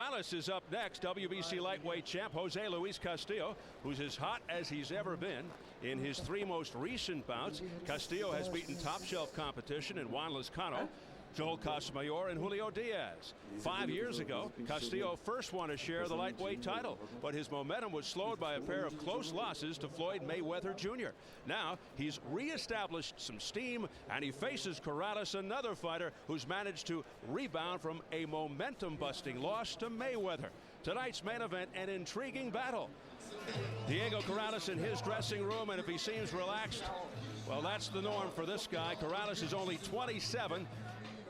Corrales is up next. WBC lightweight champ Jose Luis Castillo, who's as hot as he's ever been. In his 3 most recent bouts, Castillo has beaten top-shelf competition in Juan Lezcano, Joel Casamayor, and Julio Diaz. 5 years ago, Castillo first won a share of the lightweight title, but his momentum was slowed by a pair of close losses to Floyd Mayweather Jr. Now, he's reestablished some steam, and he faces Corrales, another fighter who's managed to rebound from a momentum-busting loss to Mayweather. Tonight's main event, an intriguing battle. Diego Corrales in his dressing room, and if he seems relaxed, well, that's the norm for this guy. Corrales is only 27.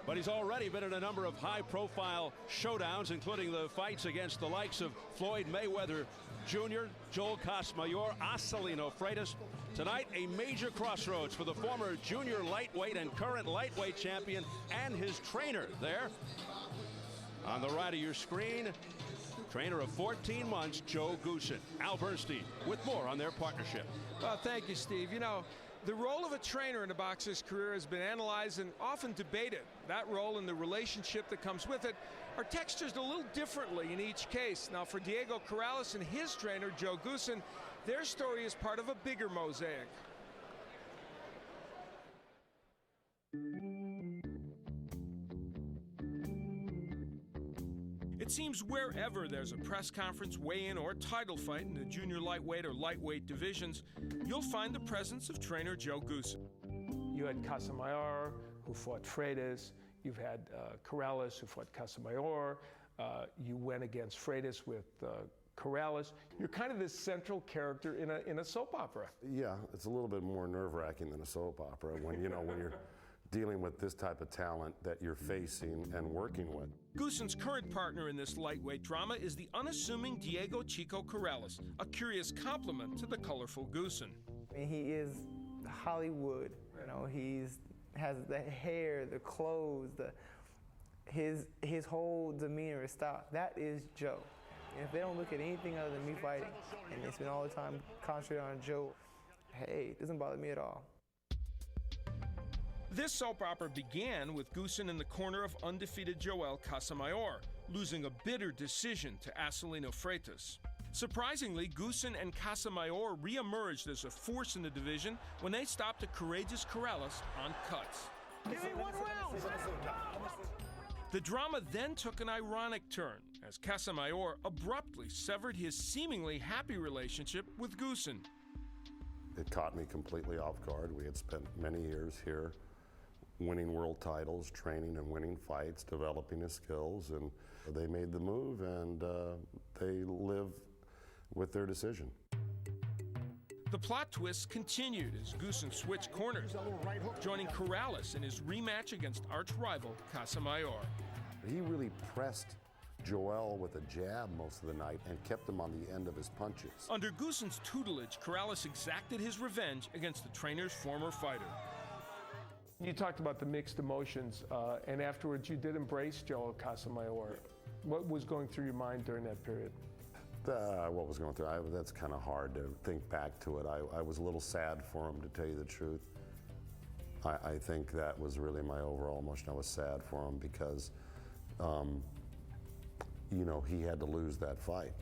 But he's already been in a number of high-profile showdowns, including the fights against the likes of Floyd Mayweather Jr., Joel Casamayor, Acelino Freitas. Tonight, a major crossroads for the former junior lightweight and current lightweight champion and his trainer there. On the right of your screen, trainer of 14 months, Joe Goosen. Al Bernstein with more on their partnership. Well, thank you, Steve. You know, the role of a trainer in a boxer's career has been analyzed and often debated. That role and the relationship that comes with it are textured a little differently in each case. Now, for Diego Corrales and his trainer, Joe Goosen, their story is part of a bigger mosaic. It seems wherever there's a press conference, weigh-in, or title fight in the junior lightweight or lightweight divisions, you'll find the presence of trainer Joe Goosen. You had Casamayor, who fought Freitas. You've had Corrales, who fought Casamayor. You went against Freitas with Corrales. You're kind of this central character in a soap opera. Yeah, it's a little bit more nerve-wracking than a soap opera when you're dealing with this type of talent that you're facing and working with. Goosen's current partner in this lightweight drama is the unassuming Diego Chico Corrales, a curious compliment to the colorful Goosen. I mean, he is Hollywood. You know, has the hair, the clothes, his whole demeanor, his style. That is Joe. And if they don't look at anything other than me fighting, and they spend all the time concentrating on Joe, hey, it doesn't bother me at all. This soap opera began with Goosen in the corner of undefeated Joel Casamayor, losing a bitter decision to Acelino Freitas. Surprisingly, Goosen and Casamayor re-emerged as a force in the division when they stopped a courageous Corrales on cuts. Give me 1 round! The drama then took an ironic turn as Casamayor abruptly severed his seemingly happy relationship with Goosen. It caught me completely off guard. We had spent many years here winning world titles, training and winning fights, developing his skills, and they made the move, and they live with their decision. The plot twists continued as Goosen switched corners, joining Corrales in his rematch against arch-rival Casamayor. He really pressed Joel with a jab most of the night and kept him on the end of his punches. Under Goosen's tutelage, Corrales exacted his revenge against the trainer's former fighter. You talked about the mixed emotions, and afterwards you did embrace Joel Casamayor. What was going through your mind during that period? What was going through? That's kind of hard to think back to it. I was a little sad for him, to tell you the truth. I think that was really my overall emotion. I was sad for him because, you know, he had to lose that fight.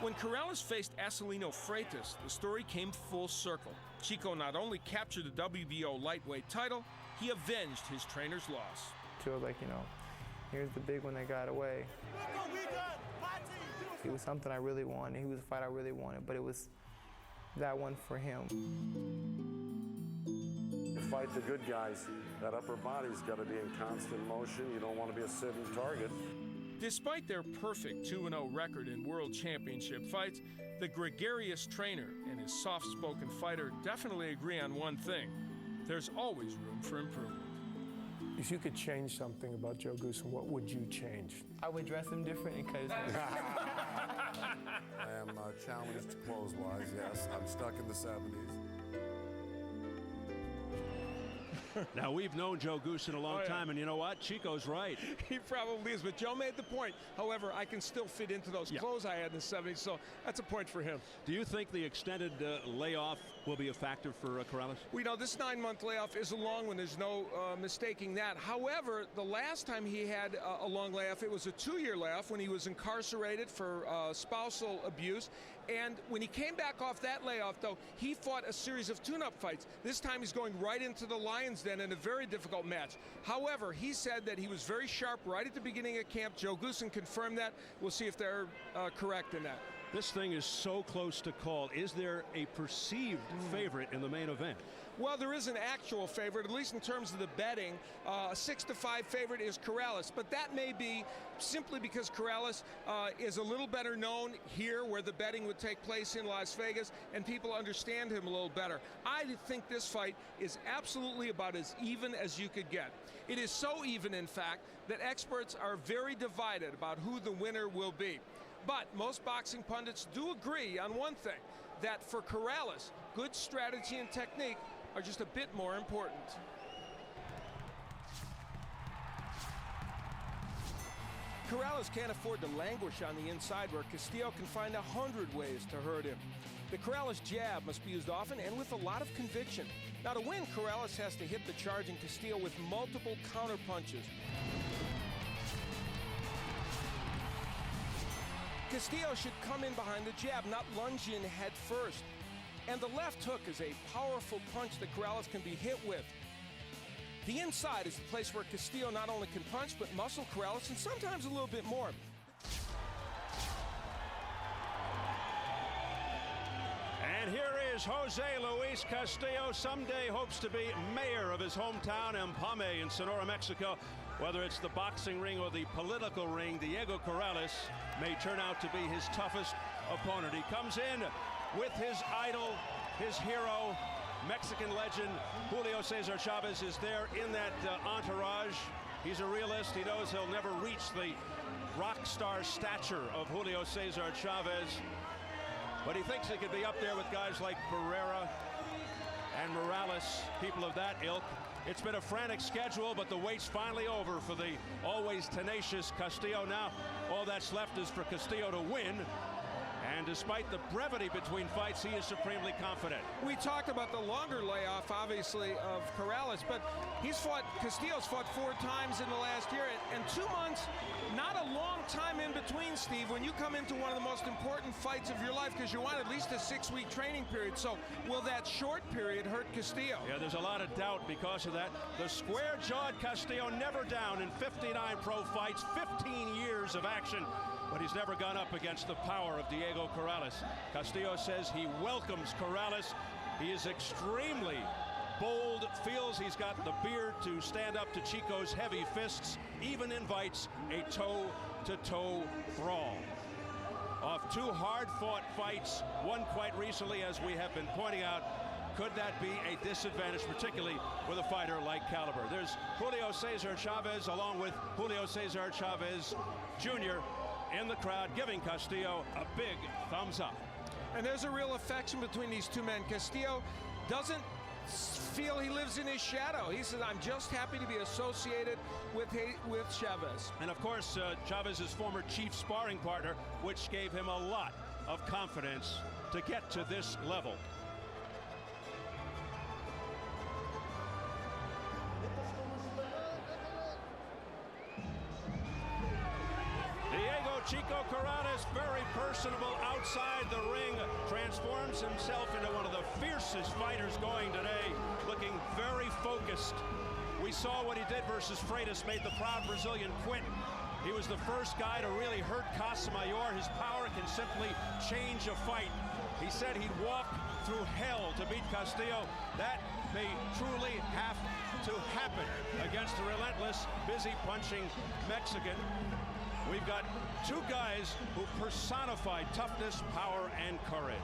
When Corrales faced Acelino Freitas, the story came full circle. Chico not only captured the WBO lightweight title, he avenged his trainer's loss. Joe, like, you know, here's the big one that got away. It was something I really wanted. He was a fight I really wanted, but it was that one for him. To fight the good guys, that upper body's got to be in constant motion. You don't want to be a sitting target. Despite their perfect 2-0 record in world championship fights, the gregarious trainer and his soft-spoken fighter definitely agree on one thing. There's always room for improvement. If you could change something about Joe Goosen, what would you change? I would dress him different because I am challenged clothes-wise, yes. I'm stuck in the 70s. Now, we've known Joe Goosen a long time, and you know what? Chico's right. He probably is, but Joe made the point. However, I can still fit into those clothes I had in the 70s, so that's a point for him. Do you think the extended layoff will be a factor for Corrales? We know this 9-month layoff is a long one. There's no mistaking that. However, the last time he had a long layoff, it was a 2-year layoff when he was incarcerated for spousal abuse. And when he came back off that layoff, though, he fought a series of tune-up fights. This time he's going right into the Lion's Den in a very difficult match. However, he said that he was very sharp right at the beginning of camp. Joe Goosen confirmed that. We'll see if they're correct in that. This thing is so close to call. Is there a perceived favorite in the main event? Well, there is an actual favorite, at least in terms of the betting. A 6-5 favorite is Corrales, but that may be simply because Corrales is a little better known here where the betting would take place in Las Vegas, and people understand him a little better. I think this fight is absolutely about as even as you could get. It is so even, in fact, that experts are very divided about who the winner will be. But most boxing pundits do agree on one thing, that for Corrales, good strategy and technique are just a bit more important. Corrales can't afford to languish on the inside where Castillo can find 100 ways to hurt him. The Corrales jab must be used often and with a lot of conviction. Now to win, Corrales has to hit the charging Castillo with multiple counter punches. Castillo should come in behind the jab, not lunge in head first. And the left hook is a powerful punch that Corrales can be hit with. The inside is the place where Castillo not only can punch, but muscle Corrales, and sometimes a little bit more. And here is Jose Luis Castillo. Someday hopes to be mayor of his hometown, Empalme, in Sonora, Mexico. Whether it's the boxing ring or the political ring, Diego Corrales may turn out to be his toughest opponent. He comes in with his idol, his hero, Mexican legend Julio Cesar Chavez is there in that entourage. He's a realist. He knows he'll never reach the rock star stature of Julio Cesar Chavez, but he thinks he could be up there with guys like Barrera and Morales, people of that ilk. It's been a frantic schedule, but the wait's finally over for the always tenacious Castillo. Now, all that's left is for Castillo to win. And despite the brevity between fights, he is supremely confident. We talked about the longer layoff, obviously, of Corrales, but Castillo's fought 4 times in the last year, and 2 months, not a long time in between, Steve, when you come into one of the most important fights of your life, because you want at least a 6-week training period. So will that short period hurt Castillo? Yeah, there's a lot of doubt because of that. The square-jawed Castillo never down in 59 pro fights, 15 years of action, but he's never gone up against the power of Diego Corrales. Castillo says he welcomes Corrales. He is extremely bold, feels he's got the beard to stand up to Chico's heavy fists, even invites a toe-to-toe brawl. Of 2 hard-fought fights, one quite recently, as we have been pointing out, could that be a disadvantage, particularly with a fighter like Caliber? There's Julio Cesar Chavez along with Julio Cesar Chavez Jr. in the crowd, giving Castillo a big thumbs up. And there's a real affection between these two men. Castillo doesn't feel he lives in his shadow. He says, I'm just happy to be associated with Chavez. And of course, Chavez's former chief sparring partner, which gave him a lot of confidence to get to this level. Chico Corrales, very personable outside the ring, transforms himself into one of the fiercest fighters going today, looking very focused. We saw what he did versus Freitas, made the proud Brazilian quit. He was the first guy to really hurt Casamayor. His power can simply change a fight. He said he'd walk through hell to beat Castillo. That may truly have to happen against the relentless, busy punching Mexican. We've got 2 guys who personified toughness, power, and courage.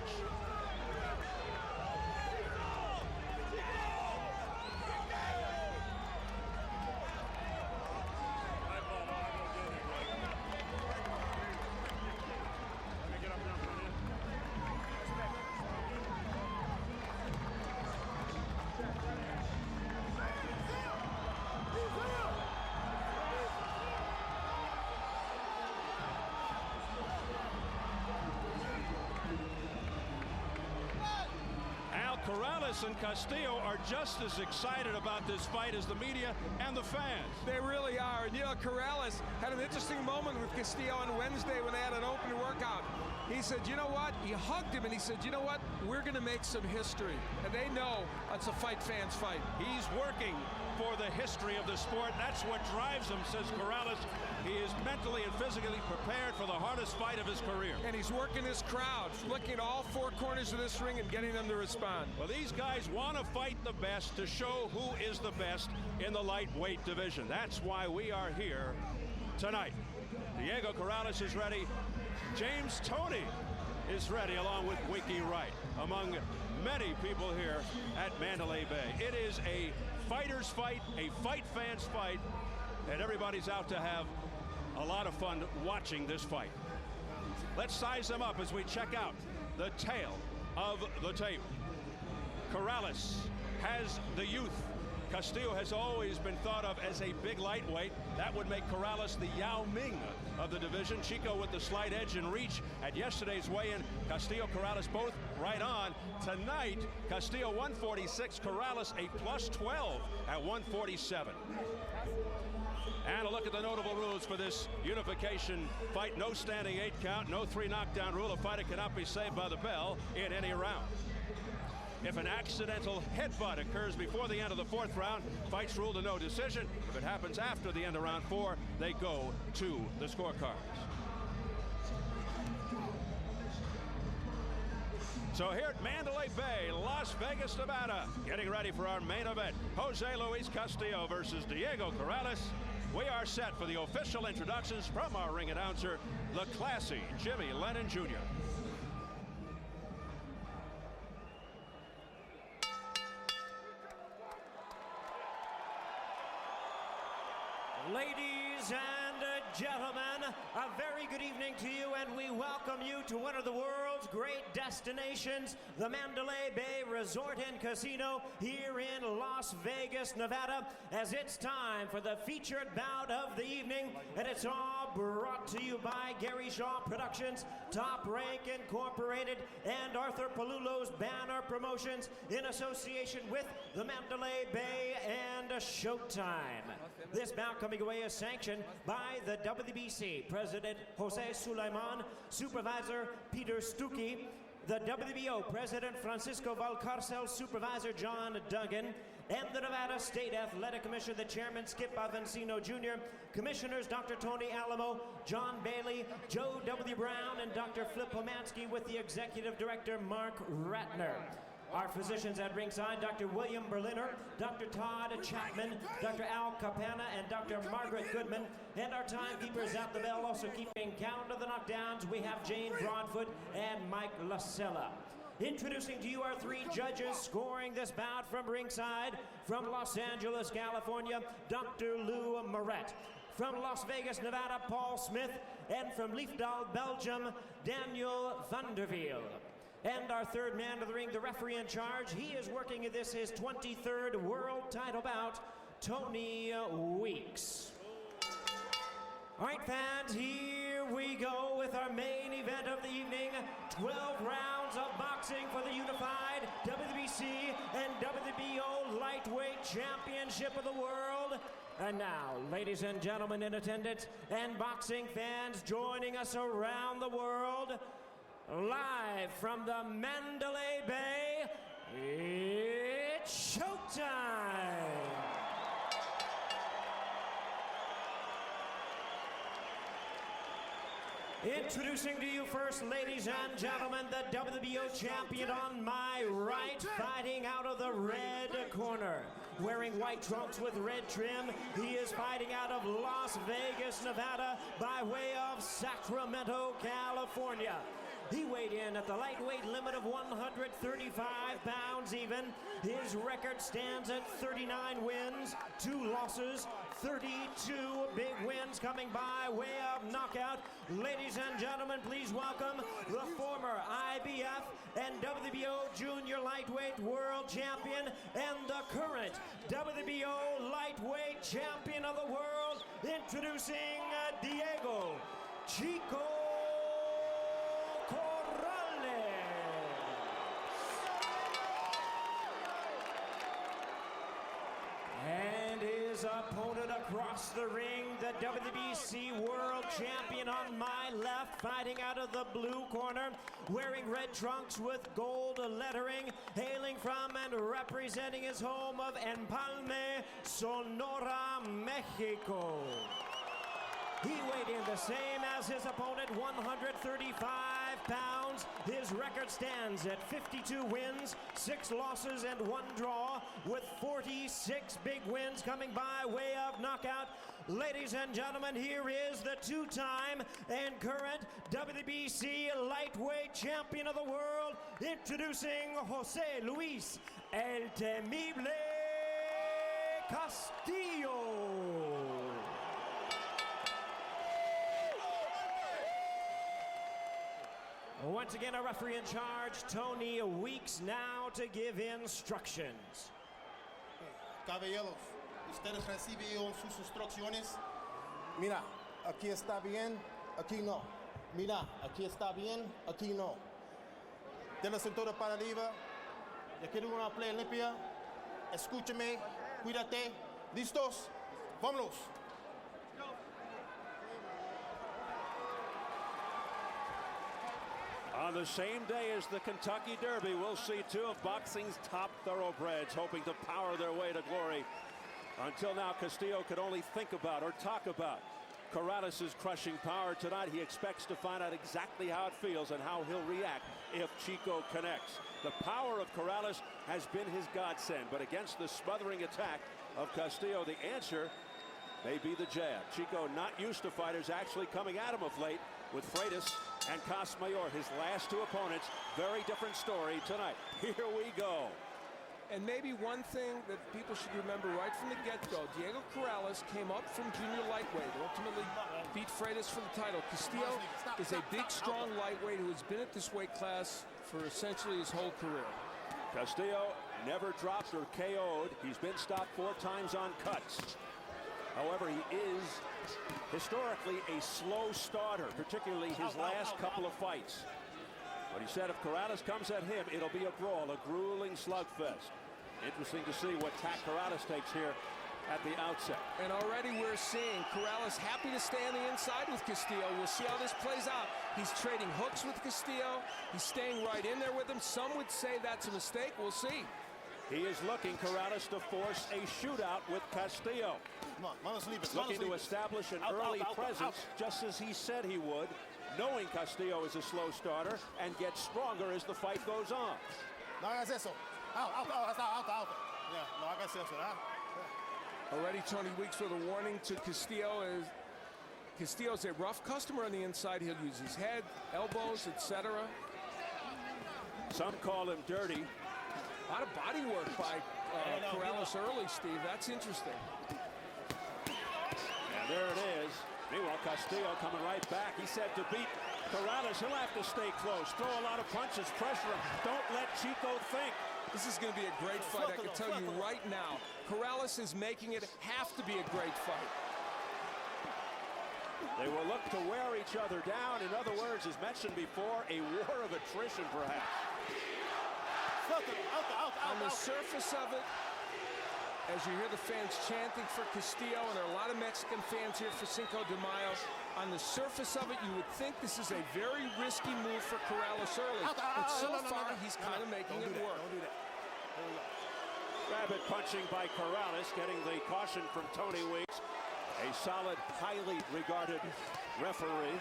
Corrales and Castillo are just as excited about this fight as the media and the fans. They really are. And, you know, Corrales had an interesting moment with Castillo on Wednesday when they had an open workout. He said, you know what? He hugged him and he said, you know what? We're going to make some history. And they know it's a fight fans fight. He's working for the history of the sport. That's what drives him, says Corrales. He is mentally and physically prepared for the hardest fight of his career. And he's working his crowd, looking at all four corners of this ring and getting them to respond. Well, these guys want to fight the best to show who is the best in the lightweight division. That's why we are here tonight. Diego Corrales is ready. James Toney is ready, along with Winky Wright, among many people here at Mandalay Bay. It is a fighter's fight, a fight fan's fight, and everybody's out to have a lot of fun watching this fight. Let's size them up as we check out the tale of the tape. Corrales has the youth. Castillo has always been thought of as a big lightweight. That would make Corrales the Yao Ming of the division. Chico with the slight edge and reach at yesterday's weigh-in. Castillo, Corrales both right on. Tonight, Castillo 146, Corrales a +12 at 147. And a look at the notable rules for this unification fight. No standing 8 count, no 3 knockdown rule. A fighter cannot be saved by the bell in any round. If an accidental headbutt occurs before the end of the 4th round, fight's ruled a no decision. If it happens after the end of round 4, they go to the scorecards. So here at Mandalay Bay, Las Vegas, Nevada, getting ready for our main event. Jose Luis Castillo versus Diego Corrales. We are set for the official introductions from our ring announcer, the classy Jimmy Lennon Jr. Ladies and gentlemen, a very good evening to you, and we welcome you to one of the world's great destinations, the Mandalay Bay Resort and Casino here in Las Vegas, Nevada, as it's time for the featured bout of the evening, and it's all brought to you by Gary Shaw Productions, Top Rank Incorporated, and Arthur Palulo's Banner Promotions in association with the Mandalay Bay and Showtime. This bout coming away is sanctioned by the WBC President Jose Sulaiman, Supervisor Peter Stuckey, the WBO President Francisco Valcarcel, Supervisor John Duggan, and the Nevada State Athletic Commission, the Chairman Skip Avancino Jr., Commissioners Dr. Tony Alamo, John Bailey, Joe W. Brown, and Dr. Flip Pomansky, with the Executive Director Mark Ratner. Our physicians at ringside, Dr. William Berliner, Dr. Todd Chapman, Dr. Al Capana, and Dr. Margaret Goodman. And our timekeepers at the bell, also keeping count of the knockdowns, we have Jane Broadfoot and Mike Lasella. Introducing to you our 3 judges scoring this bout from ringside. From Los Angeles, California, Dr. Lou Moret. From Las Vegas, Nevada, Paul Smith. And from Liefdal, Belgium, Daniel Vanderveel. And our 3rd man to the ring, the referee in charge, he is working at his 23rd world title bout, Tony Weeks. All right, fans, here we go with our main event of the evening. 12 rounds of boxing for the unified WBC and WBO lightweight championship of the world. And now, ladies and gentlemen in attendance and boxing fans joining us around the world, live from the Mandalay Bay, it's showtime! Introducing to you first, ladies and gentlemen, the WBO champion on my right, fighting out of the red corner. Wearing white trunks with red trim, he is fighting out of Las Vegas, Nevada, by way of Sacramento, California. He weighed in at the lightweight limit of 135 pounds even. His record stands at 39 wins, 2 losses, 32 big wins coming by way of knockout. Ladies and gentlemen, please welcome the former IBF and WBO Junior Lightweight World Champion and the current WBO Lightweight Champion of the World, introducing Diego Chico Corrales. his opponent across the ring, the WBC World Champion on my left, fighting out of the blue corner, wearing red trunks with gold lettering, hailing from and representing his home of Empalme, Sonora, Mexico. He weighed in the same as his opponent, 135 pounds. His record stands at 52 wins, 6 losses, and 1 draw, with 46 big wins coming by way of knockout. Ladies and gentlemen, here is the 2-time and current WBC lightweight champion of the world, introducing José Luis El Temible Castillo. Once again, a referee in charge, Tony Weeks, now to give instructions. Caballeros, ustedes reciben sus instrucciones. Mira, aquí está bien, aquí no. Mira, aquí está bien, aquí no. De la cintura para arriba. Ya quiero una play limpia. Escúchame, cuídate. ¿Listos? Vámonos. On the same day as the Kentucky Derby, we'll see 2 of boxing's top thoroughbreds hoping to power their way to glory. Until now, Castillo could only think about or talk about Corrales' crushing power. Tonight, he expects to find out exactly how it feels and how he'll react if Chico connects. The power of Corrales has been his godsend, but against the smothering attack of Castillo, the answer may be the jab. Chico not used to fighters actually coming at him of late, with Freitas and Casmayor, his last 2 opponents. Very different story tonight. Here we go. And maybe one thing that people should remember right from the get-go, Diego Corrales came up from junior lightweight, ultimately beat Freitas for the title. Castillo is a big, strong lightweight who has been at this weight class for essentially his whole career. Castillo never dropped or KO'd. He's been stopped 4 times on cuts. However, he is historically a slow starter, particularly his last couple of fights. But he said if Corrales comes at him, it'll be a brawl, a grueling slugfest. Interesting to see what tack Corrales takes here at the outset. And already we're seeing Corrales happy to stay on the inside with Castillo. We'll see how this plays out. He's trading hooks with Castillo. He's staying right in there with him. Some would say that's a mistake. We'll see. He is looking, Corrales, to force a shootout with Castillo. Looking to establish an early presence, just as he said he would, knowing Castillo is a slow starter, and get stronger as the fight goes on. No hagas eso. Out. Yeah, no hagas eso, huh? Already Tony Weeks with a warning to Castillo. Castillo's a rough customer on the inside. He'll use his head, elbows, etc. Some call him dirty. A lot of body work by Corrales early, Steve. That's interesting. And there it is. Meanwhile, Castillo coming right back. He said to beat Corrales, he'll have to stay close, throw a lot of punches, pressure him. Don't let Chico think. This is going to be a great fight, I can tell you right now. Corrales is making it have to be a great fight. They will look to wear each other down. In other words, as mentioned before, a war of attrition, perhaps. On the surface of it, as you hear the fans chanting for Castillo, and there are a lot of Mexican fans here for Cinco de Mayo, on the surface of it, you would think this is a very risky move for Corrales early, but so far, he's kind of making it work. Don't do that. There we go. Rabbit punching by Corrales, getting the caution from Tony Weeks. A solid, highly regarded referee.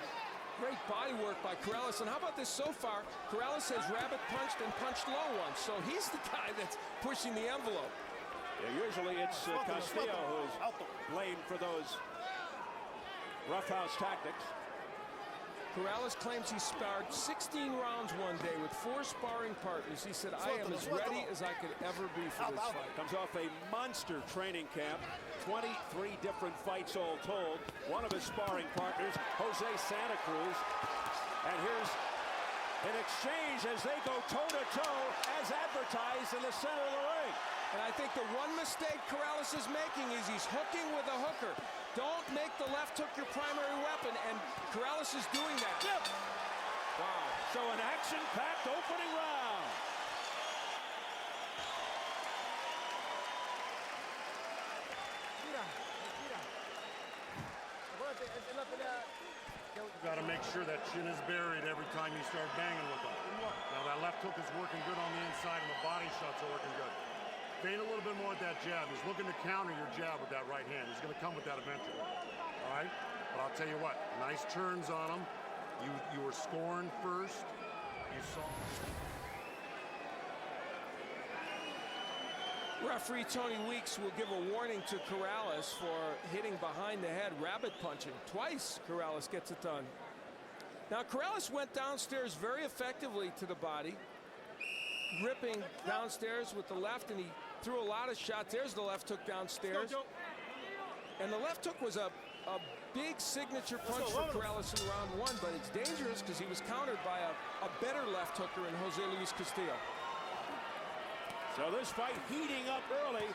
Great body work by Corrales, and how about this so far? Corrales has rabbit punched and punched low once, so he's the guy that's pushing the envelope. Yeah, usually it's Castillo who's blamed for those roughhouse tactics. Corrales claims he sparred 16 rounds one day with 4 sparring partners. He said, I am as ready as I could ever be for this fight. Comes off a monster training camp. 23 different fights all told. One of his sparring partners, Jose Santa Cruz. And here's an exchange as they go toe-to-toe as advertised in the center of the ring. And I think the one mistake Corrales is making is he's hooking with a hooker. Don't make the left hook your primary weapon, and Corrales is doing that. Yep. Wow. So an action-packed opening round. You got to make sure that chin is buried every time you start banging with them. Now that left hook is working good on the inside and the body shots are working good. Feint a little bit more with that jab. He's looking to counter your jab with that right hand. He's going to come with that eventually. All right? But I'll tell you what, nice turns on him. You were scoring first. You saw. Referee Tony Weeks will give a warning to Corrales for hitting behind the head, rabbit punching. Twice Corrales gets it done. Now Corrales went downstairs very effectively to the body, ripping downstairs with the left, and he threw a lot of shots. There's the left hook downstairs. And the left hook was a big signature punch for Corrales in round one, but it's dangerous because he was countered by a better left hooker in Jose Luis Castillo. So this fight heating up early.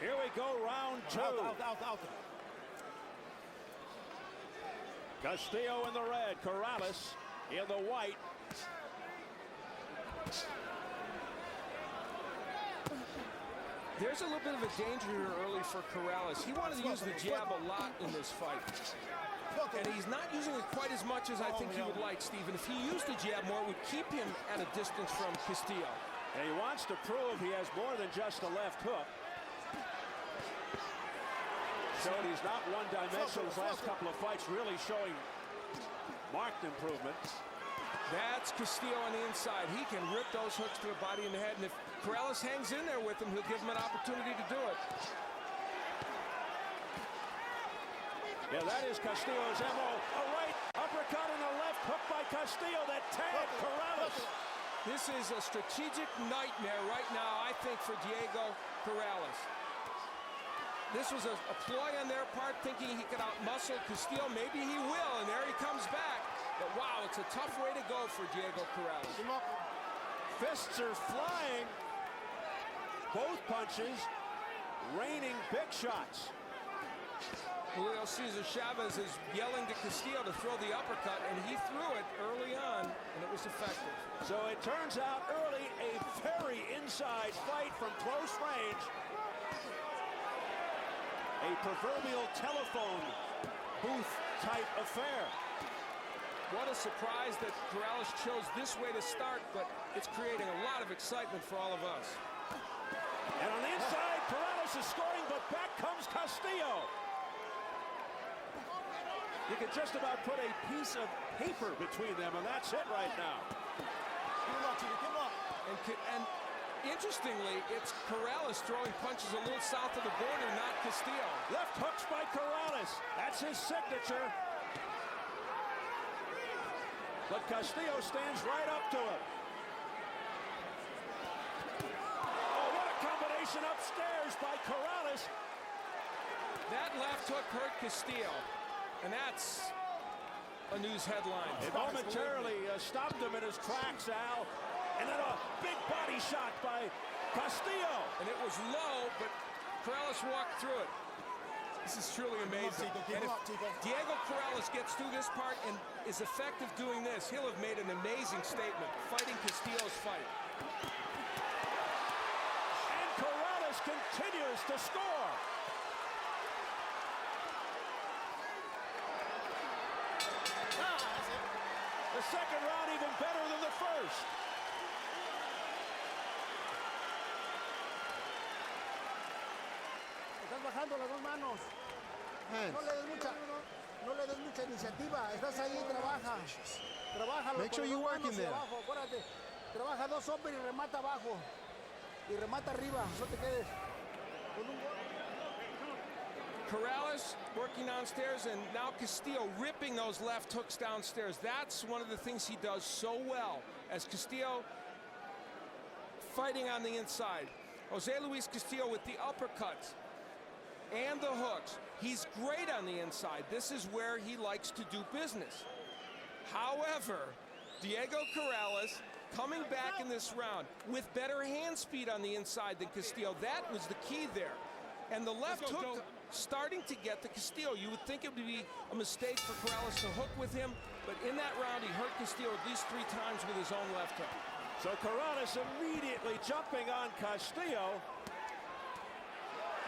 Here we go, round two. Out. Castillo in the red, Corrales in the white. There's a little bit of a danger here early for Corrales. He wanted to use the jab a lot in this fight. And he's not using it quite as much as I think he would like, Stephen. If he used the jab more, it would keep him at a distance from Castillo. And he wants to prove he has more than just a left hook. Showed he's not one-dimensional. His last couple of fights really showing marked improvement. That's Castillo on the inside. He can rip those hooks to the body and the head. And if Corrales hangs in there with him, he'll give him an opportunity to do it. Yeah, that is Castillo's MO. A right uppercut and a left hook by Castillo that tagged Corrales. This is a strategic nightmare right now, I think, for Diego Corrales. This was a ploy on their part, thinking he could outmuscle Castillo. Maybe he will, and there he comes back. But wow, it's a tough way to go for Diego Corrales. Fists are flying. Both punches raining big shots. Julio Cesar Chavez is yelling to Castillo to throw the uppercut, and he threw it early on, and it was effective. So it turns out early a very inside fight from close range. A proverbial telephone booth type affair. What a surprise that Corrales chose this way to start, but it's creating a lot of excitement for all of us. And on the inside, Corrales is scoring, but back comes Castillo. You can just about put a piece of paper between them, and that's it right now. And interestingly, it's Corrales throwing punches a little south of the border, not Castillo. Left hooks by Corrales. That's his signature. But Castillo stands right up to him. Oh, what a combination upstairs by Corrales. That left hook hurt Castillo, and that's a news headline. It momentarily stopped him in his tracks, Al. And then a big body shot by Castillo. And it was low, but Corrales walked through it. This is truly amazing. And if Diego Corrales gets through this part and is effective doing this, he'll have made an amazing statement, fighting Castillo's fight. And Corrales continues to score. The second round even better than the first. Estás bajando las dos manos. No le des mucha iniciativa. Estás ahí, trabaja. Trabaja. Make sure you work in there. Abajo, acuérdate. Trabaja dos hombres y remata abajo. Y remata arriba. No te quedes. Con un gol. Corrales working downstairs, and now Castillo ripping those left hooks downstairs. That's one of the things he does so well, as Castillo fighting on the inside. Jose Luis Castillo with the uppercuts and the hooks. He's great on the inside. This is where he likes to do business. However, Diego Corrales coming back in this round with better hand speed on the inside than Castillo. That was the key there. And the left hook starting to get to Castillo. You would think it would be a mistake for Corrales to hook with him, but in that round, he hurt Castillo at least 3 times with his own left hook. So Corrales immediately jumping on Castillo.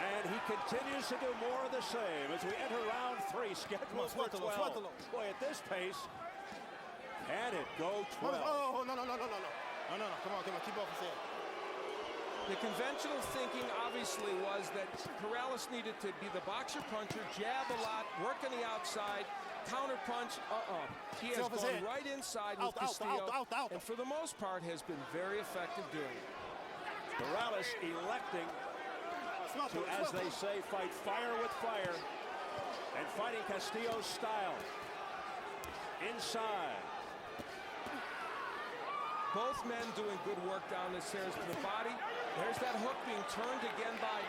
And he continues to do more of the same as we enter round 3, scheduled for 12. Boy, at this pace, can it go 12? Oh, no. Come on, keep off his head. The conventional thinking obviously was that Corrales needed to be the boxer puncher, jab a lot, work on the outside, counter punch. He has gone right inside with Castillo, and for the most part has been very effective doing it. Corrales electing to, as they say, fight fire with fire, and fighting Castillo's style. Inside. Both men doing good work down the stairs to the body. There's that hook being turned again by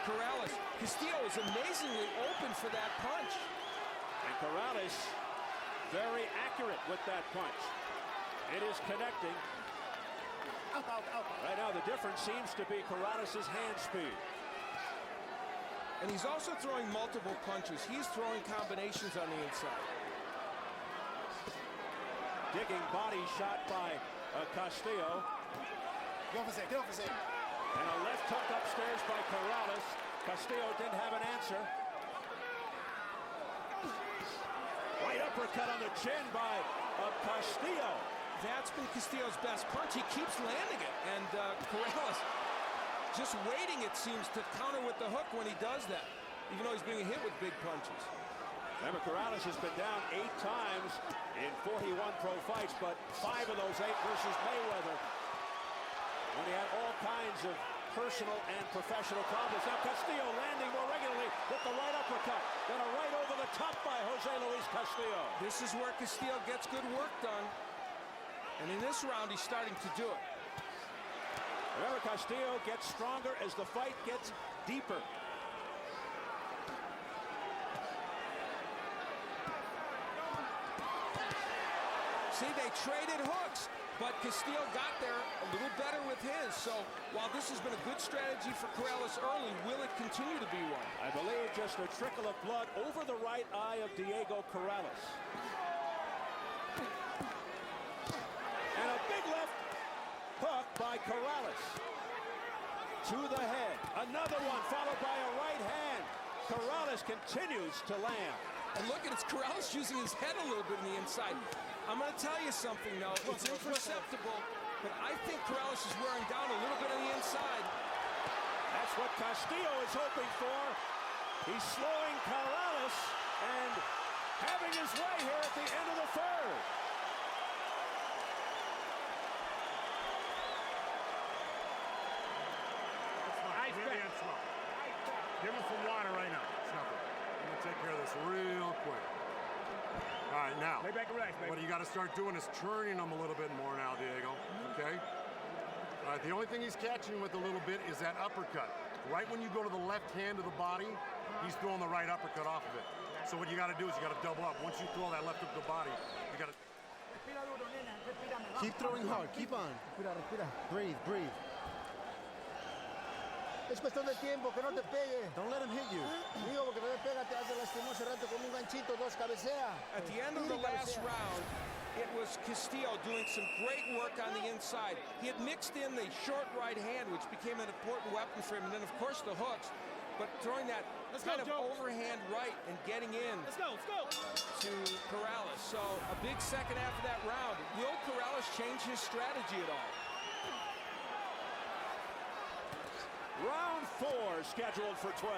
Corrales. Castillo is amazingly open for that punch. And Corrales very accurate with that punch. It is connecting. Right now the difference seems to be Corrales' hand speed. And he's also throwing multiple punches. He's throwing combinations on the inside. Digging body shot by Castillo. Get off his head. And a left hook upstairs by Corrales. Castillo didn't have an answer. Right uppercut on the chin by Castillo. That's been Castillo's best punch. He keeps landing it. And Corrales just waiting, it seems, to counter with the hook when he does that, even though he's being hit with big punches. Remember, Corrales has been down 8 times in 41 pro fights, but 5 of those 8 versus Mayweather, when he had all kinds of personal and professional problems. Now Castillo landing more regularly with the right uppercut, then a right over the top by Jose Luis Castillo. This is where Castillo gets good work done, and in this round he's starting to do it. Remember, Castillo gets stronger as the fight gets deeper. See, they traded hooks, but Castillo got there a little better with his. So while this has been a good strategy for Corrales early, will it continue to be one? I believe just a trickle of blood over the right eye of Diego Corrales. And a big left hook by Corrales to the head. Another one followed by a right hand. Corrales continues to land. And look at it, it's Corrales using his head a little bit on the inside. I'm going to tell you something, though. It's imperceptible, but I think Corrales is wearing down a little bit on the inside. That's what Castillo is hoping for. He's slowing Corrales and having his way here at the end of the third. Give him some water right now. It's nothing. I'm going to take care of this real quick. All right, now, Lay back and relax, baby. what you got to start doing is turning him a little bit more now, Diego, okay? All right, the only thing he's catching with a little bit is that uppercut. Right when you go to the left hand of the body, he's throwing the right uppercut off of it. So what you got to do is you got to double up. Once you throw that left up the body, you got to... Keep throwing hard. Keep on. Respira. Breathe. Es cuestión de tiempo, que no te pegue. Don't let him hit you. Digo, porque te pega, te hace lastimó hace rato con un ganchito, 2 cabecea. At the end of the last round, it was Castillo doing some great work on the inside. He had mixed in the short right hand, which became an important weapon for him, and then, of course, the hooks. But throwing that overhand right and getting in to Corrales. So a big second half of that round. Will Corrales change his strategy at all? Round 4 scheduled for 12.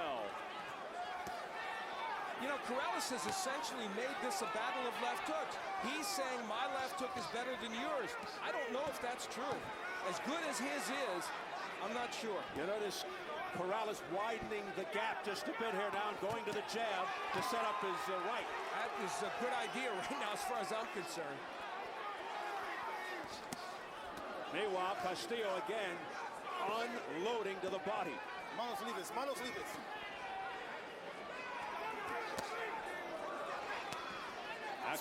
You know, Corrales has essentially made this a battle of left hooks. He's saying my left hook is better than yours. I don't know if that's true. As good as his is, I'm not sure. You notice Corrales widening the gap just a bit here now, going to the jab to set up his right. That is a good idea right now as far as I'm concerned. Meanwhile, Castillo again unloading to the body. Manos libres.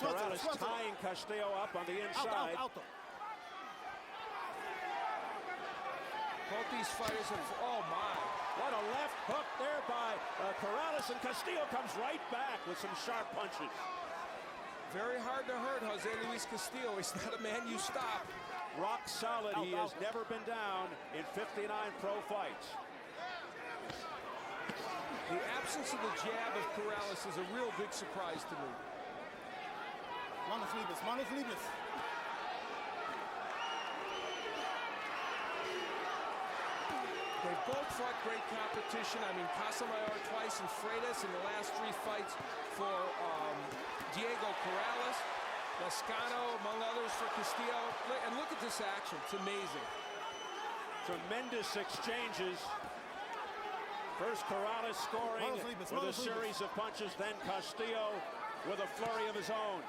Corrales tying Castillo up on the inside. Alto. Both these fighters have, oh my. What a left hook there by Corrales, and Castillo comes right back with some sharp punches. Very hard to hurt Jose Luis Castillo. He's not a man you stop. Rock solid. He has never been down in 59 pro fights. The absence of the jab of Corrales is a real big surprise to me. Manos libres, manos libres. They've both fought great competition. I mean, Casamayor twice and Freitas in the last 3 fights for Diego Corrales. Lascano, among others, for Castillo. And look at this action. It's amazing. Tremendous exchanges. First Corrales scoring with a series of punches, then Castillo with a flurry of his own.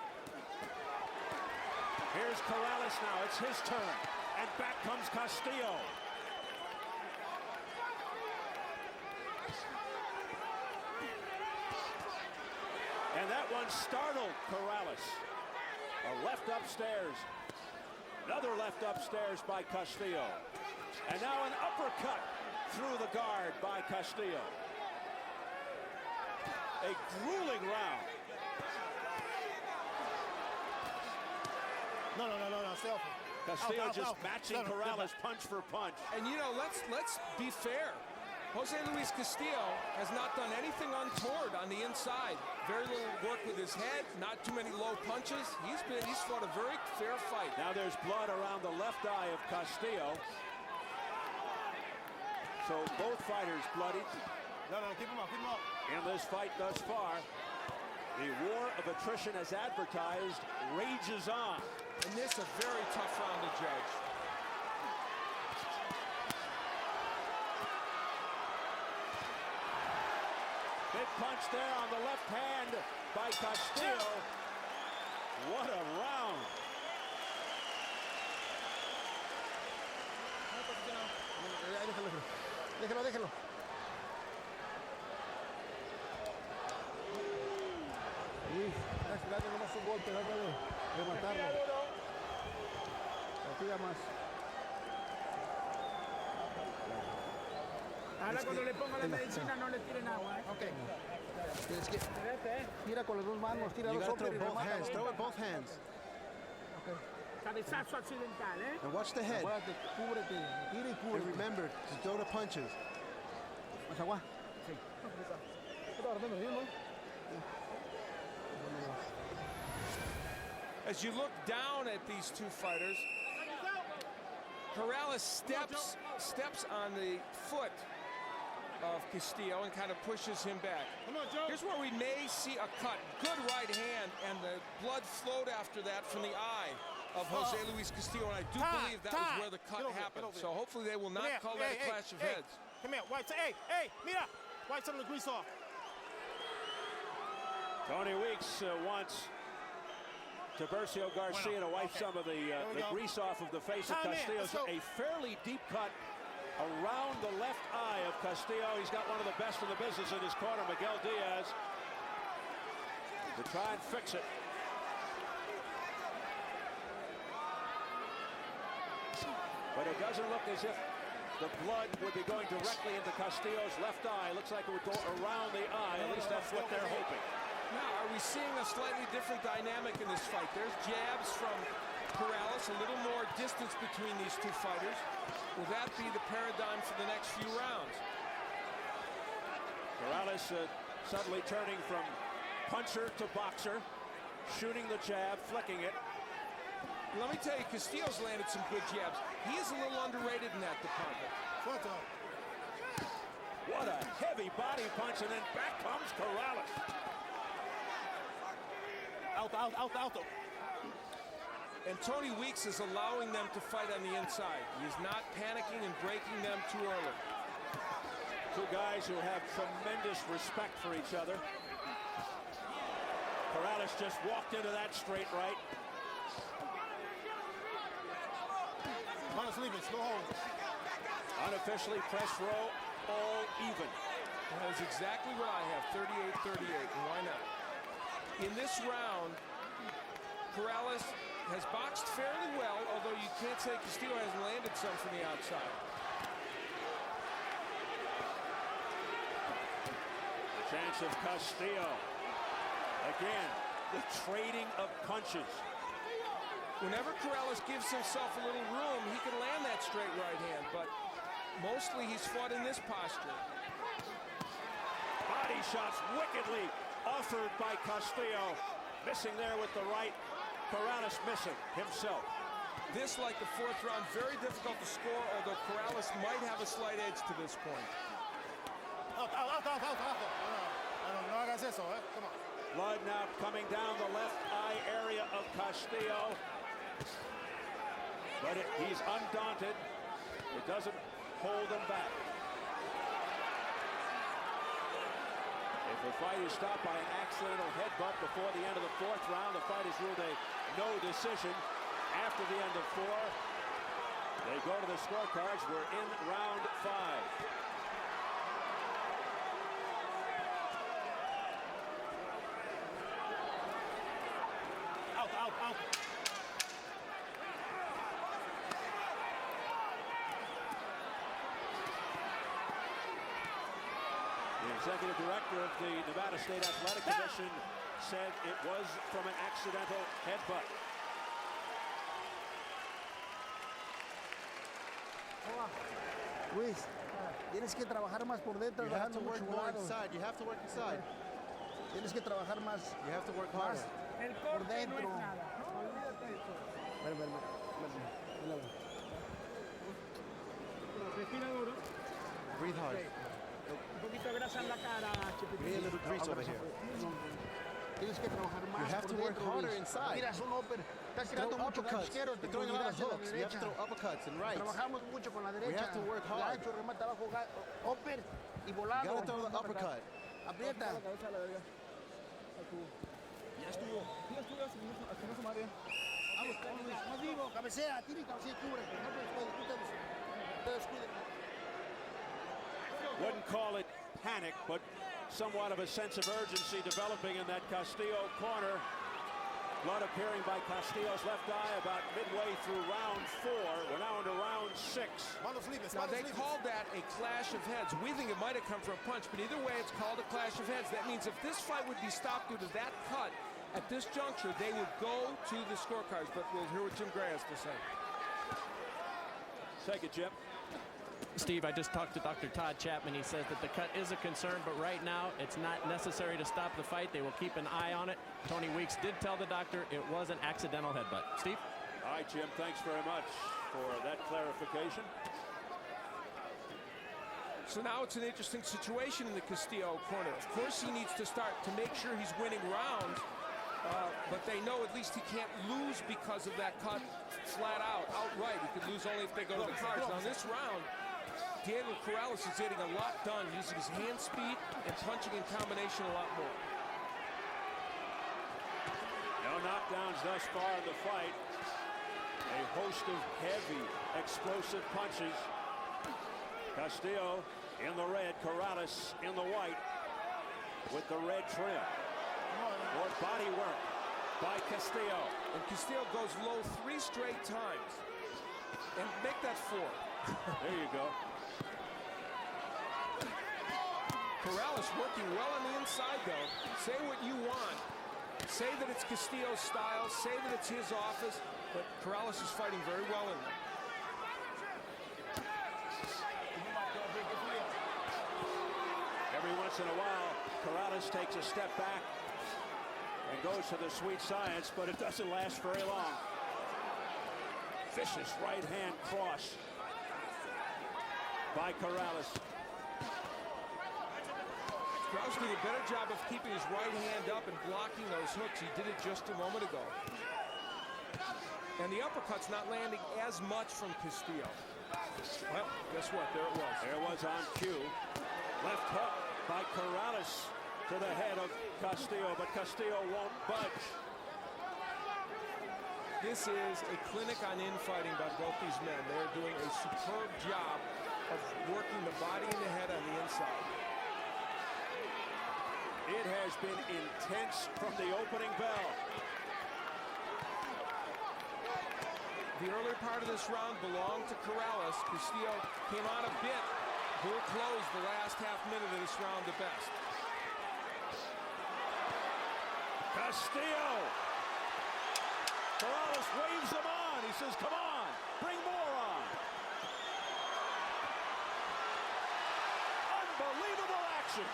Here's Corrales now, it's his turn. And back comes Castillo. And that one startled Corrales. A left upstairs. Another left upstairs by Castillo. And now an uppercut through the guard by Castillo. A grueling round. No, stay off. Castillo just matching Corrales punch for punch. And you know, let's be fair. Jose Luis Castillo has not done anything untoward on the inside. Very little work with his head, not too many low punches. He's fought a very fair fight. Now there's blood around the left eye of Castillo. So both fighters bloodied. No, keep him up. In this fight thus far, the war of attrition as advertised rages on. And this a very tough round to judge. Big punch there on the left hand by Castillo. What a round. Déjalo. Luis, dale nomás un golpe, dale de matarlo. Tira más. Ahora cuando le ponga la medicina no le tiren agua. Okay. Tira con las dos manos, tira dos hombres y remata. Throw with both hands. Okay. Cabezazo accidental, ¿eh? And watch the head. Acuérdate, cúbrete, tira y And cúbrete. remember to throw the punches. ¿Más agua? Sí. As you look down at these two fighters, Corrales steps on the foot of Castillo and kind of pushes him back. Here's where we may see a cut. Good right hand, and the blood flowed after that from the eye of Jose Luis Castillo, and I do believe that was where the cut happened. So hopefully they will not call that a clash of heads. Come here, wipe. Hey, mira. Wipe some of the grease off. Tony Weeks wants Tiburcio Garcia to wipe some of the grease off of the face of Castillo. So a fairly deep cut around the left eye of Castillo. He's got one of the best in the business in his corner, Miguel Diaz, to try and fix it. But it doesn't look as if the blood would be going directly into Castillo's left eye. It looks like it would go around the eye. At least that's what they're hoping. Now, are we seeing a slightly different dynamic in this fight? There's jabs from Corrales, a little more distance between these two fighters. Will that be the paradigm for the next few rounds? Corrales suddenly turning from puncher to boxer, shooting the jab, flicking it. Let me tell you, Castillo's landed some good jabs. He is a little underrated in that department. What a heavy body punch, and then back comes Corrales. Alto. And Tony Weeks is allowing them to fight on the inside. He is not panicking and breaking them too early. Two guys who have tremendous respect for each other. Corrales just walked into that straight right. Manos libres, no hold. Unofficially press row, all even. That is exactly what I have, 38-38, and why not? In this round, Corrales has boxed fairly well, although you can't say Castillo hasn't landed some from the outside. Chance of Castillo. Again, the trading of punches. Whenever Corrales gives himself a little room, he can land that straight right hand, but mostly he's fought in this posture. Body shots wickedly offered by Castillo. Missing there with the right. Corrales missing himself. This, like the fourth round, very difficult to score, although Corrales might have a slight edge to this point. Out. No hagas eso, eh? Come on. Blood now coming down the left eye area of Castillo. But he's undaunted. It doesn't hold him back. If the fight is stopped by an accidental headbutt before the end of the fourth round, the fight is ruled a no decision. After the end of 4, they go to the scorecards. We're in round 5. Out. The executive director of the Nevada State Athletic Commission said it was from an accidental headbutt. Luis, tienes que trabajar más por dentro. You have to work more inside. You have to work inside. Tienes que trabajar más. You have to work harder. El corte no es nada. Olvídate de eso. Mira. Respira duro. Breathe hard. Un poquito de grasa en la cara, We need a little grease over here. Tienes que trabajar más. You have to por work dentro, harder Luis. inside. Mira, son upper. Estás Throw tirando mucho uppercuts. izquierdo. You're throwing a lot of hooks. You have to derecha. throw uppercuts and rights. Trabajamos mucho con la derecha. We have to work hard. Gancho, remata abajo, upper y You volado. gotta throw the uppercut. Aprieta. Ya estuvo, así no se maría. Vamos, Luis. No digo, cabecea, tira y cabecea y cubre. No te descuides. Wouldn't call it panic, but somewhat of a sense of urgency developing in that Castillo corner. Blood appearing by Castillo's left eye about midway through round 4. We're now into round 6. Now, they called that a clash of heads. We think it might have come from a punch, but either way, it's called a clash of heads. That means if this fight would be stopped due to that cut, at this juncture, they would go to the scorecards. But we'll hear what Jim Gray has to say. Take it, Jim. Steve, I just talked to Dr. Todd Chapman. He says that the cut is a concern, but right now it's not necessary to stop the fight. They will keep an eye on it. Tony Weeks did tell the doctor it was an accidental headbutt. Steve? All right, Jim, thanks very much for that clarification. So now it's an interesting situation in the Castillo corner. Of course, he needs to start to make sure he's winning rounds, but they know at least he can't lose because of that cut flat out, outright. He could lose only if they go to the cards. Now, in this round, Diego Corrales is getting a lot done, using his hand speed and punching in combination a lot more. No knockdowns thus far in the fight. A host of heavy, explosive punches. Castillo in the red, Corrales in the white with the red trim. More body work by Castillo. And Castillo goes low 3 straight times. And make that 4. There you go. Corrales working well on the inside, though. Say what you want. Say that it's Castillo's style. Say that it's his office. But Corrales is fighting very well in there. Every once in a while, Corrales takes a step back and goes to the sweet science, but it doesn't last very long. Vicious right hand cross by Corrales. Corrales did a better job of keeping his right hand up and blocking those hooks. He did it just a moment ago. And the uppercut's not landing as much from Castillo. Well, guess what? There it was. There it was on cue. Left hook by Corrales to the head of Castillo, but Castillo won't budge. This is a clinic on infighting by both these men. They're doing a superb job of working the body and the head on the inside. It has been intense from the opening bell. The earlier part of this round belonged to Corrales. Castillo came on a bit. Who closed the last half minute of this round the best? Castillo! Corrales waves him on. He says, come on, bring more on. Unbelievable action.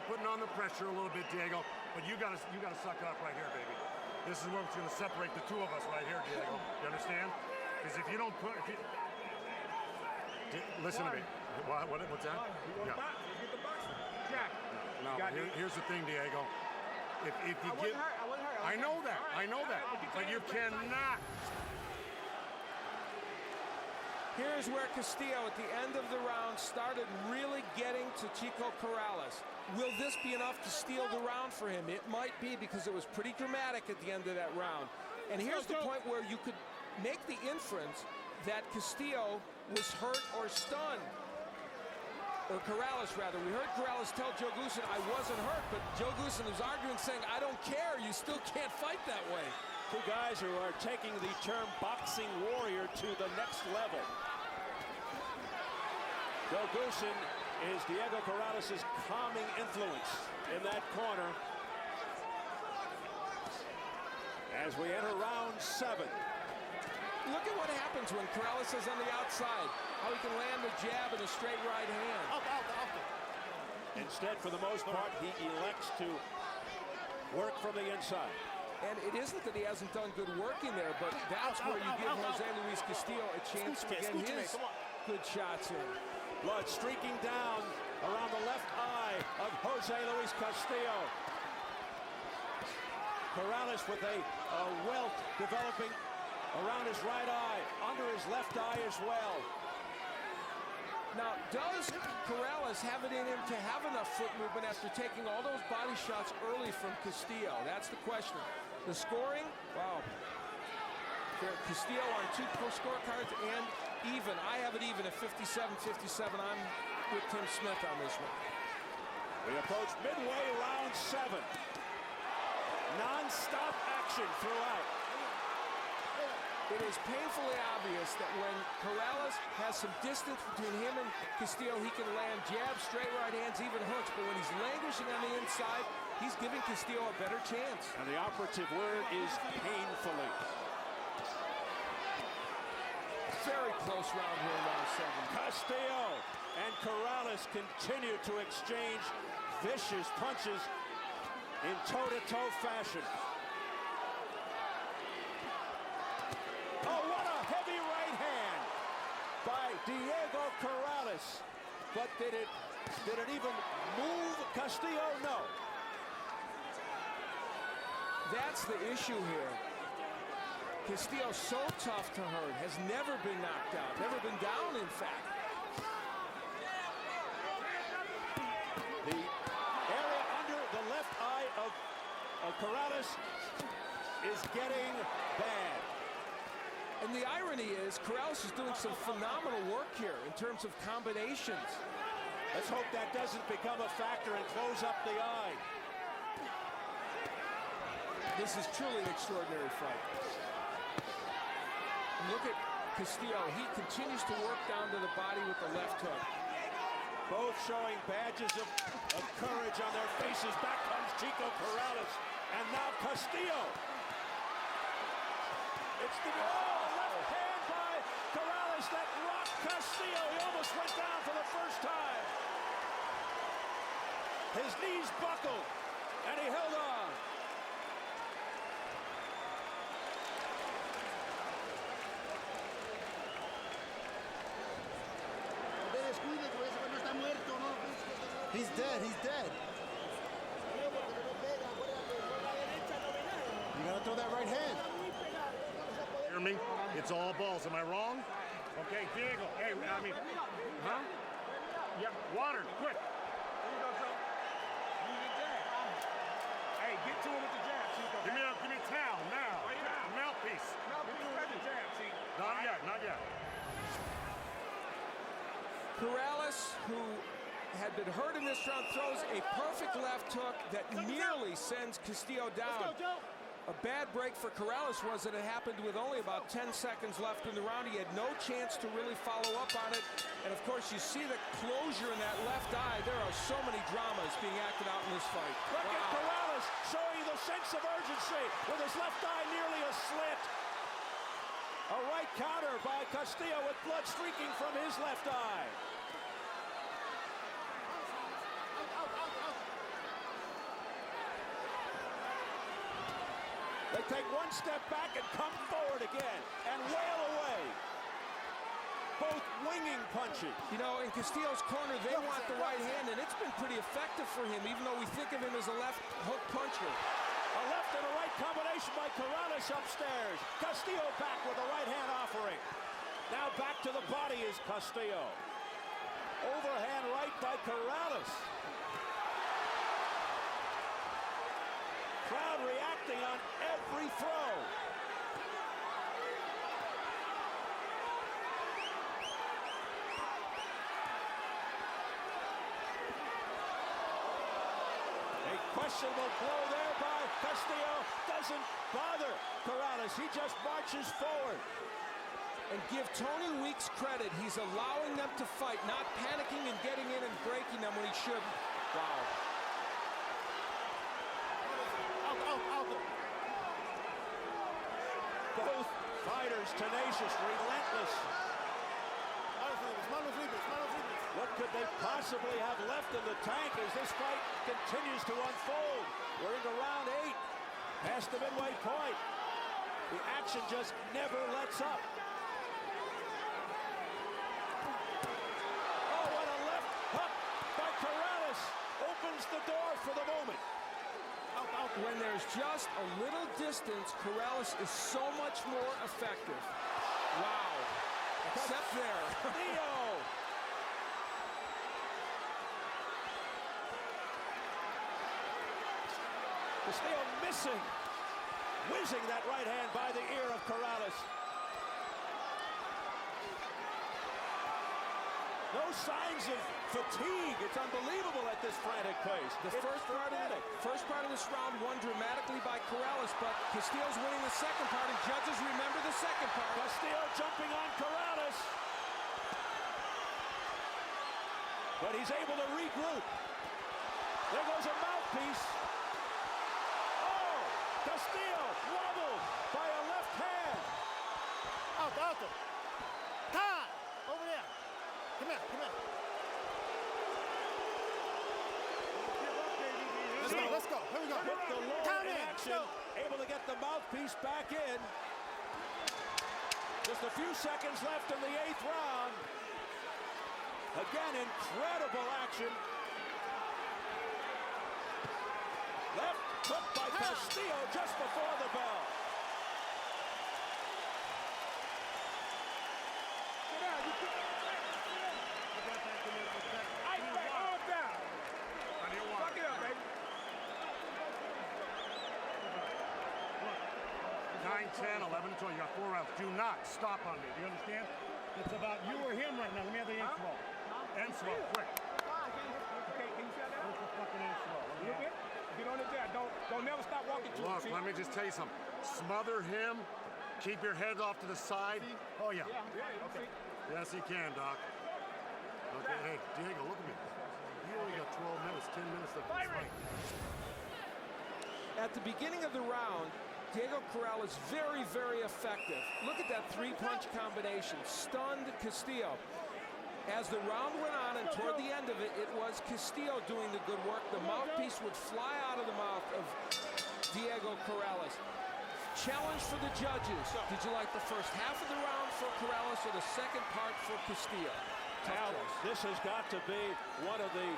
putting on the pressure a little bit, Diego. But you gotta suck it up right here, baby. This is what's gonna separate the two of us right here, Diego. You understand? Because if you don't put, listen to me. What's that? Yeah. Get the boxer. Jack. No, here's the thing, Diego. If you get, I wasn't hurt. I know that, but you cannot. Here's where Castillo, at the end of the round, started really getting to Chico Corrales. Will this be enough to steal the round for him? It might be, because it was pretty dramatic at the end of that round. And here's the point where you could make the inference that Castillo was hurt or stunned. Or Corrales, rather. We heard Corrales tell Joe Goossen, I wasn't hurt, but Joe Goossen was arguing, saying, I don't care, you still can't fight that way. Two guys who are taking the term boxing warrior to the next level. Joe Goossen is Diego Corrales' calming influence in that corner. As we enter round 7. Look at what happens when Corrales is on the outside. How he can land the jab and a straight right hand. Instead, for the most part, he elects to work from the inside. And it isn't that he hasn't done good work in there, but that's where you give Jose Luis Castillo a chance to get his good shots in. Blood streaking down around the left eye of Jose Luis Castillo. Corrales with a welt developing around his right eye, under his left eye as well. Now, does Corrales have it in him to have enough foot movement after taking all those body shots early from Castillo? That's the question. The scoring, wow. Castillo on 2 scorecards and even. I have it even at 57-57. I'm with Tim Smith on this one. We approach midway round 7. Non-stop action throughout. It is painfully obvious that when Corrales has some distance between him and Castillo, he can land jabs, straight right hands, even hooks. But when he's languishing on the inside, he's giving Castillo a better chance. And the operative word is painfully. Very close round here in round 7. Castillo and Corrales continue to exchange vicious punches in toe-to-toe fashion. Oh, what a heavy right hand by Diego Corrales. But did it even move Castillo? No. That's the issue here. Castillo's so tough to hurt, has never been knocked out, never been down, in fact. The area under the left eye of Corrales is getting bad. And the irony is, Corrales is doing some phenomenal work here in terms of combinations. Let's hope that doesn't become a factor and close up the eye. This is truly an extraordinary fight. Look at Castillo. He continues to work down to the body with the left hook. Both showing badges of courage on their faces. Back comes Chico Corrales. And now Castillo. It's the left hand by Corrales that rocked Castillo. He almost went down for the first time. His knees buckled, and he held on. He's dead, he's dead. You gotta throw that right hand. Hear me? It's all balls. Am I wrong? Okay, Diego. Hey, I mean, huh? Yeah, water, quick. Here you go, Joe. Use your jab. Hey, get to him with the jab, Chico. Give me a towel now. Right now. Mouthpiece. Mouthpiece with the jab, Chico. Not yet, not yet. Corrales, who had been hurt in this round, throws a perfect left hook that nearly sends Castillo down. A bad break for Corrales was that it happened with only about 10 seconds left in the round. He had no chance to really follow up on it. And of course, you see the closure in that left eye. There are so many dramas being acted out in this fight. Look at Corrales showing the sense of urgency with his left eye nearly a slit. A right counter by Castillo with blood streaking from his left eye. They take one step back and come forward again and wail away. Both winging punches. You know, in Castillo's corner, they want the right hand, and it's been pretty effective for him, even though we think of him as a left hook puncher. A left and a right combination by Corrales upstairs. Castillo back with a right hand offering. Now back to the body is Castillo. Overhand right by Corrales. Crowd reacting on every throw. A questionable blow there by Castillo. Doesn't bother Corrales. He just marches forward. And give Tony Weeks credit. He's allowing them to fight, not panicking and getting in and breaking them when he shouldn't. Wow. Both fighters tenacious, relentless. What could they possibly have left in the tank as this fight continues to unfold? We're into round 8, past the midway point. The action just never lets up. Oh, what a left hook by Corrales opens the door for the moment. When there's just a little distance, Corrales is so much more effective. Wow. Except there. Castillo. Castillo missing. Whizzing that right hand by the ear of Corrales. No signs of fatigue. It's unbelievable at this frantic pace. The first part of this round won dramatically by Corrales, but Castillo's winning the second part, and judges remember the second part. Castillo jumping on Corrales. But he's able to regroup. There goes a mouthpiece. Oh, Castillo wobbled by a left hand. Out. Time. Over there. Come here. Let's go. Here we go. With the lower in action, able to get the mouthpiece back in. Just a few seconds left in the 8th round. Again, incredible action. Left hook by Castillo just before the bell. Fuck it up, baby. 9, 10, 11, 12. You got 4 rounds. Do not stop on me. Do you understand? It's about you or him right now. Let me have the end slow. End slow, quick. Okay, can you shut Where's down? the fucking end slow? A little bit. Get on it there. Don't never stop walking to Look, him. let me just tell you something. Smother him. Keep your head off to the side. Oh, yeah. Okay. Yes, he can, Doc. Okay, hey, Diego, look at me. You only got 12 minutes, 10 minutes left in this fight. At the beginning of the round, Diego Corrales very, very effective. Look at that 3-punch combination. Stunned Castillo. As the round went on and toward the end of it, it was Castillo doing the good work. The mouthpiece would fly out of the mouth of Diego Corrales. Challenge for the judges. Did you like the first half of the round for Corrales or the second part for Castillo? Now, this has got to be one of the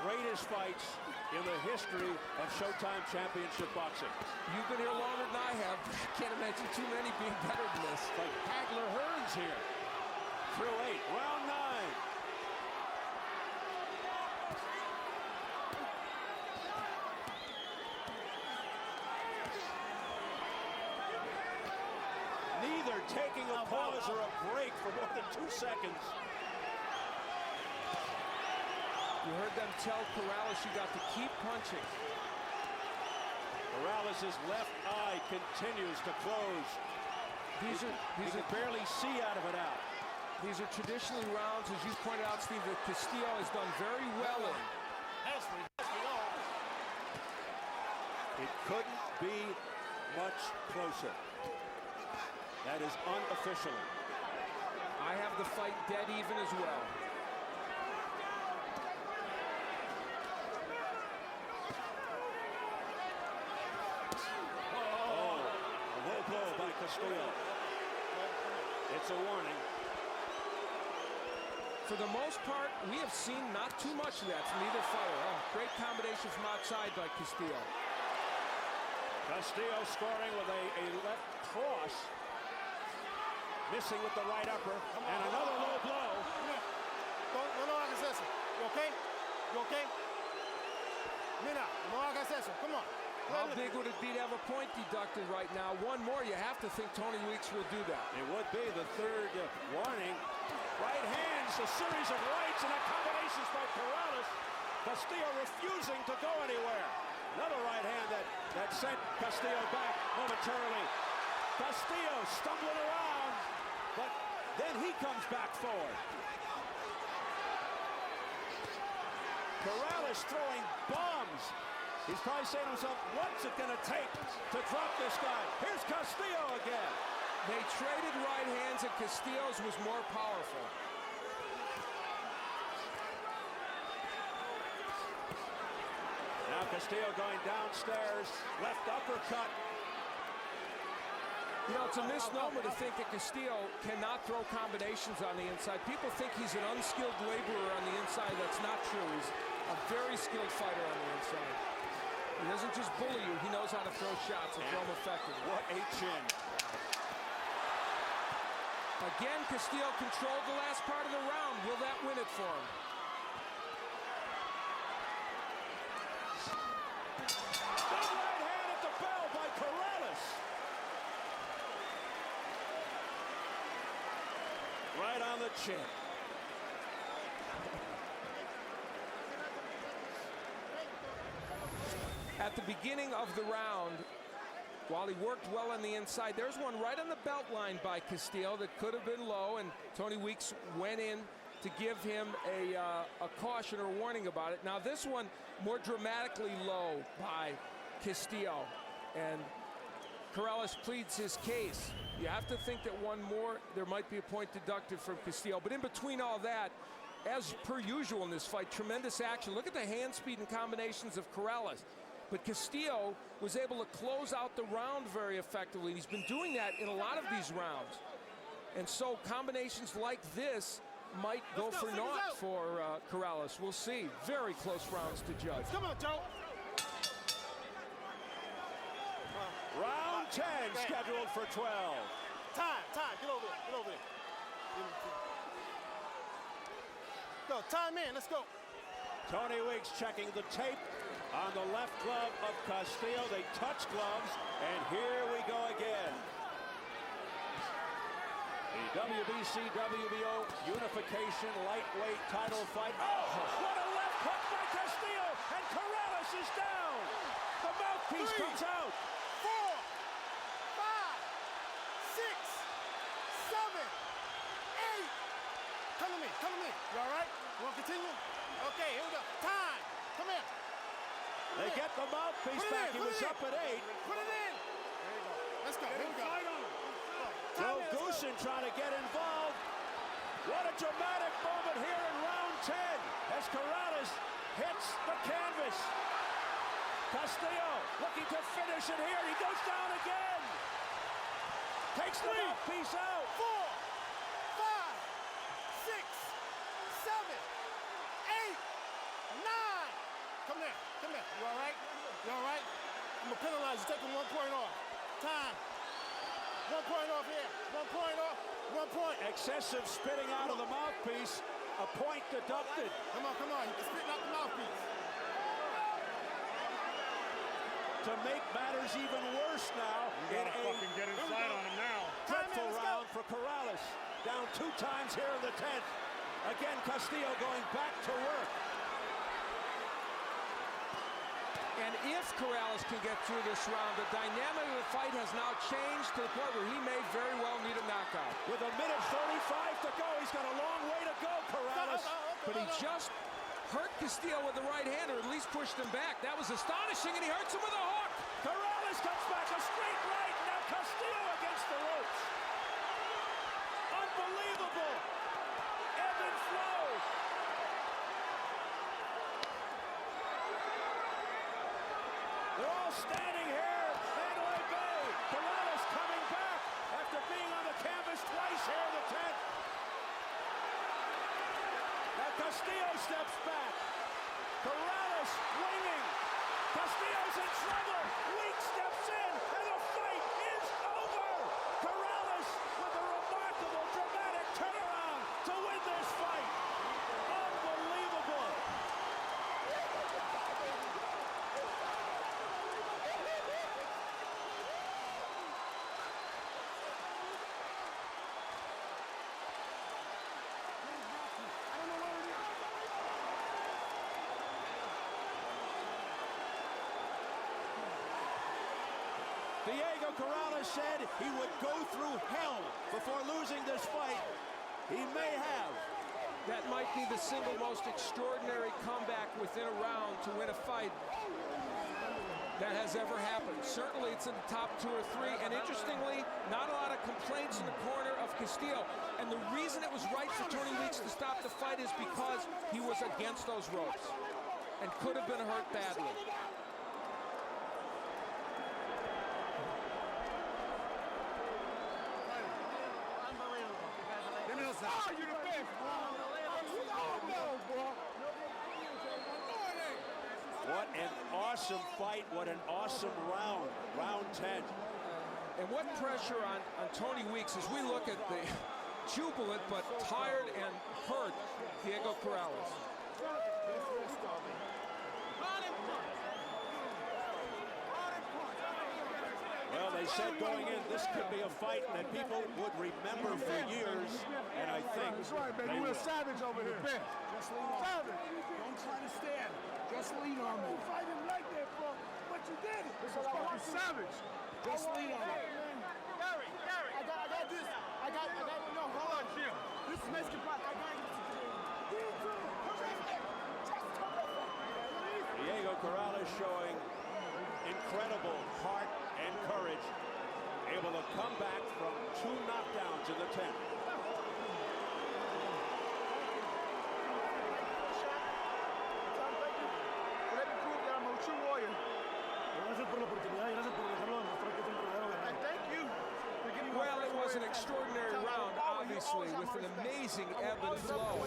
greatest fights in the history of Showtime Championship boxing. You've been here longer than I have. I can't imagine too many being better than this. Like Hagler Hearns here. Through 8, round 9. Neither taking a pause or a break for more than 2 seconds. You heard them tell Corrales you got to keep punching. Corrales' left eye continues to close. He can barely see out of it out. These are traditionally rounds, as you pointed out, Steve, that Castillo has done very well in. It couldn't be much closer. That is unofficially. I have the fight dead even as well. Oh, Castillo. It's a warning. For the most part, we have seen not too much of that from either fighter. Oh, great combination from outside by Castillo. Castillo scoring with a left cross. Missing with the right upper. And another low blow. No hagas eso. You okay? You okay? Mira, no hagas eso. Come on. How big would it be to have a point deducted right now? One more, you have to think Tony Weeks will do that. It would be the third warning. Right hands, a series of rights and a combinations by Corrales. Castillo refusing to go anywhere. Another right hand that sent Castillo back momentarily. Castillo stumbling around, but then he comes back forward. Corrales throwing bombs. He's probably saying to himself, what's it going to take to drop this guy? Here's Castillo again. They traded right hands, and Castillo's was more powerful. Now Castillo going downstairs, left uppercut. You know, it's a misnomer to think that Castillo cannot throw combinations on the inside. People think he's an unskilled laborer on the inside. That's not true. He's a very skilled fighter on the inside. He doesn't just bully you. He knows how to throw shots and throw them effectively. What a chin. Again, Castillo controlled the last part of the round. Will that win it for him? Big right hand at the bell by Corrales. Right on the chin. At the beginning of the round, while he worked well on the inside, there's one right on the belt line by Castillo that could have been low, and Tony Weeks went in to give him a caution or warning about it. Now this one more dramatically low by Castillo, and Corrales pleads his case. You have to think that one more, there might be a point deducted from Castillo, but in between all that, as per usual in this fight, tremendous action. Look at the hand speed and combinations of Corrales. But Castillo was able to close out the round very effectively. He's been doing that in a lot of these rounds. And so combinations like this might go for naught for Corrales. We'll see. Very close rounds to judge. Come on, Joe. Round 10 scheduled for 12. Time. Get over there. Get over there. Go, time in. Let's go. Tony Weeks checking the tape on the left glove of Castillo. They touch gloves, and here we go again. The WBC WBO Unification Lightweight title fight. Oh, what a left hook by Castillo, and Corrales is down. The mouthpiece comes out. 4, 5, 6, 7, 8. Come to me. You all right? You want to continue? Okay, here we go. Time. Come here. They get the mouthpiece back. He was up at 8. Put it in. There you go. Let's go. Here we go. Joe Goosen trying to get involved. What a dramatic moment here in round 10 as Corrales hits the canvas. Castillo looking to finish it here. He goes down again. Takes the mouthpiece out. 4, 5, 6, 7, 8, 9. Come here. You all right? I'm going to penalize you. Taking 1 point off. Time. 1 point off here. 1 point off. 1 point. Excessive spitting out of the mouthpiece. A point deducted. Come on. You can spit out the mouthpiece. To make matters even worse now. You gotta fucking get inside on him now. Dreadful round for Corrales. Down 2 times here in the 10th. Again, Castillo going back to work. And if Corrales can get through this round, the dynamic of the fight has now changed to the point where he may very well need a knockout. With 1:35 to go, he's got a long way to go, Corrales. But he just hurt Castillo with the right hand, or at least pushed him back. That was astonishing, and he hurts him with a hook. Corrales comes back, a straight right. Now Castillo against the ropes. Unbelievable. Ebb and flow. They're all standing here. Mandalay Bay. Corrales coming back. here, the 10th. Now Castillo steps back. Corrales winging. Castillo's in trouble. Weeks steps in, and the fight is over. Corrales with a remarkable, dramatic turnaround to win this fight. Unbelievable. Diego Corrales said he would go through hell before losing this fight. He may have. That might be the single most extraordinary comeback within a round to win a fight that has ever happened. Certainly it's in the top 2 or 3, and interestingly, not a lot of complaints in the corner of Castillo. And the reason it was right for Tony Weeks to stop the fight is because he was against those ropes and could have been hurt badly. Oh, you the best. What an awesome fight. What an awesome round. Round 10. And what pressure on Tony Weeks as we look at the jubilant but tired and hurt Diego Corrales. Well, they said going in, this could be a fight that people would remember for years, and I think that's right, baby. We're savage over here. Just lean on. Savage. Don't try to stand. Just lean on me. You fight him like that, bro. But you did it. This is fucking savage. Just lean on me. Gary, I got this. No, hold on, Jim. This is Mexican block. I got this. Diego Corrales showing incredible heart and courage, able to come back from 2 knockdowns in the 10th. Let me prove that I'm a true warrior. Thank you. Well, it was an extraordinary round, obviously, with an amazing ebb and flow.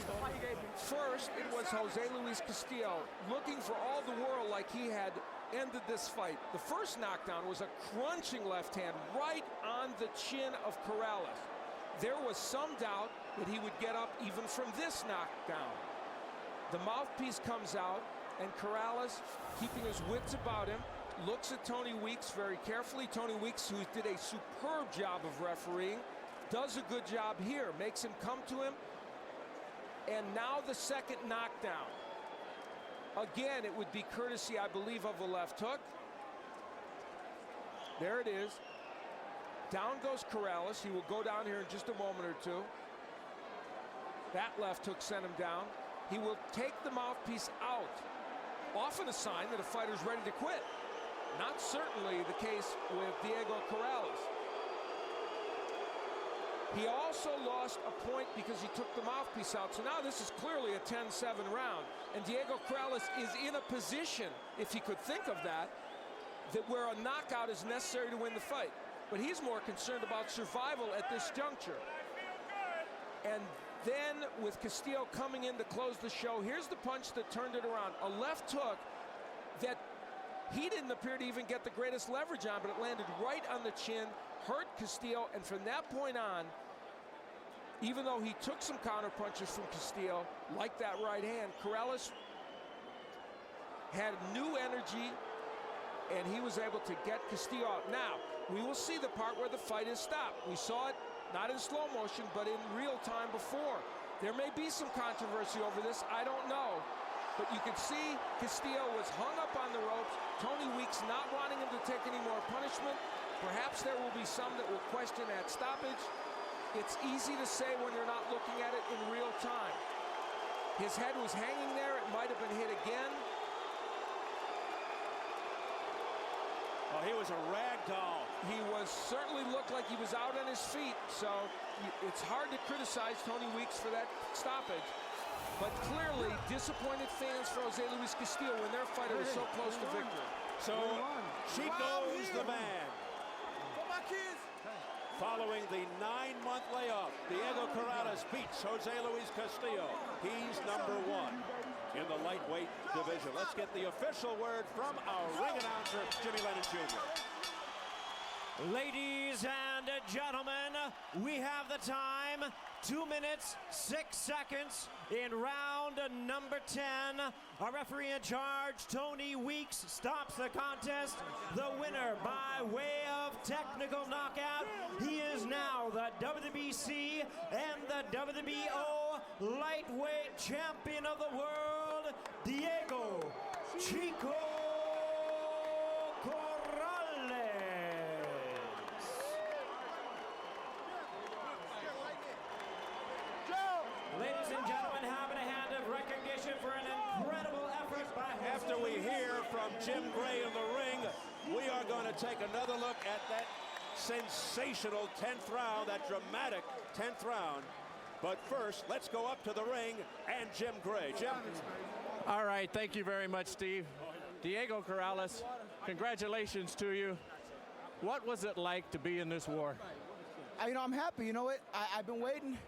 First, it was Jose Luis Castillo looking for all the world like he had ended this fight. The first knockdown was a crunching left hand right on the chin of Corrales. There was some doubt that he would get up even from this knockdown. The mouthpiece comes out, and Corrales, keeping his wits about him, looks at Tony Weeks very carefully. Tony Weeks, who did a superb job of refereeing, does a good job here, makes him come to him. And now the second knockdown. Again, it would be courtesy, I believe, of a left hook. There it is. Down goes Corrales. He will go down here in just a moment or two. That left hook sent him down. He will take the mouthpiece out. Often a sign that a fighter's ready to quit. Not certainly the case with Diego Corrales. He also lost a point because he took the mouthpiece out. So now this is clearly a 10-7 round. And Diego Corrales is in a position, if he could think of that where a knockout is necessary to win the fight. But he's more concerned about survival at this juncture. And then with Castillo coming in to close the show, here's the punch that turned it around. A left hook that he didn't appear to even get the greatest leverage on, but it landed right on the chin, hurt Castillo, and from that point on, even though he took some counter punches from Castillo, like that right hand, Corrales had new energy, and he was able to get Castillo out. Now, we will see the part where the fight is stopped. We saw it not in slow motion, but in real time before. There may be some controversy over this, I don't know. But you can see Castillo was hung up on the ropes. Tony Weeks not wanting him to take any more punishment. Perhaps there will be some that will question that stoppage. It's easy to say when you're not looking at it in real time. His head was hanging there. It might have been hit again. Oh, he was a rag doll. He certainly looked like he was out on his feet. So it's hard to criticize Tony Weeks for that stoppage. But clearly, disappointed fans for Jose Luis Castillo when their fighter is so close to victory. So she knows the man. For my kids, Following the 9-month layoff, Diego Corrales beats Jose Luis Castillo. He's number 1 in the lightweight division. Let's get the official word from our ring announcer, Jimmy Lennon Jr. Ladies and gentlemen, we have the time, 2 minutes, 6 seconds in round number 10. Our referee in charge, Tony Weeks, stops the contest. The winner by way of technical knockout. He is now the WBC and the WBO lightweight champion of the world, Diego Chico Corrales. Ladies and gentlemen, having a hand of recognition for an incredible effort by After we hear from Jim Gray in the ring, we are going to take another look at that sensational 10th round, that dramatic 10th round. But first, let's go up to the ring and Jim Gray. Jim. All right, thank you very much, Steve. Diego Corrales, congratulations to you. What was it like to be in this war? I'm happy. You know what? I've been waiting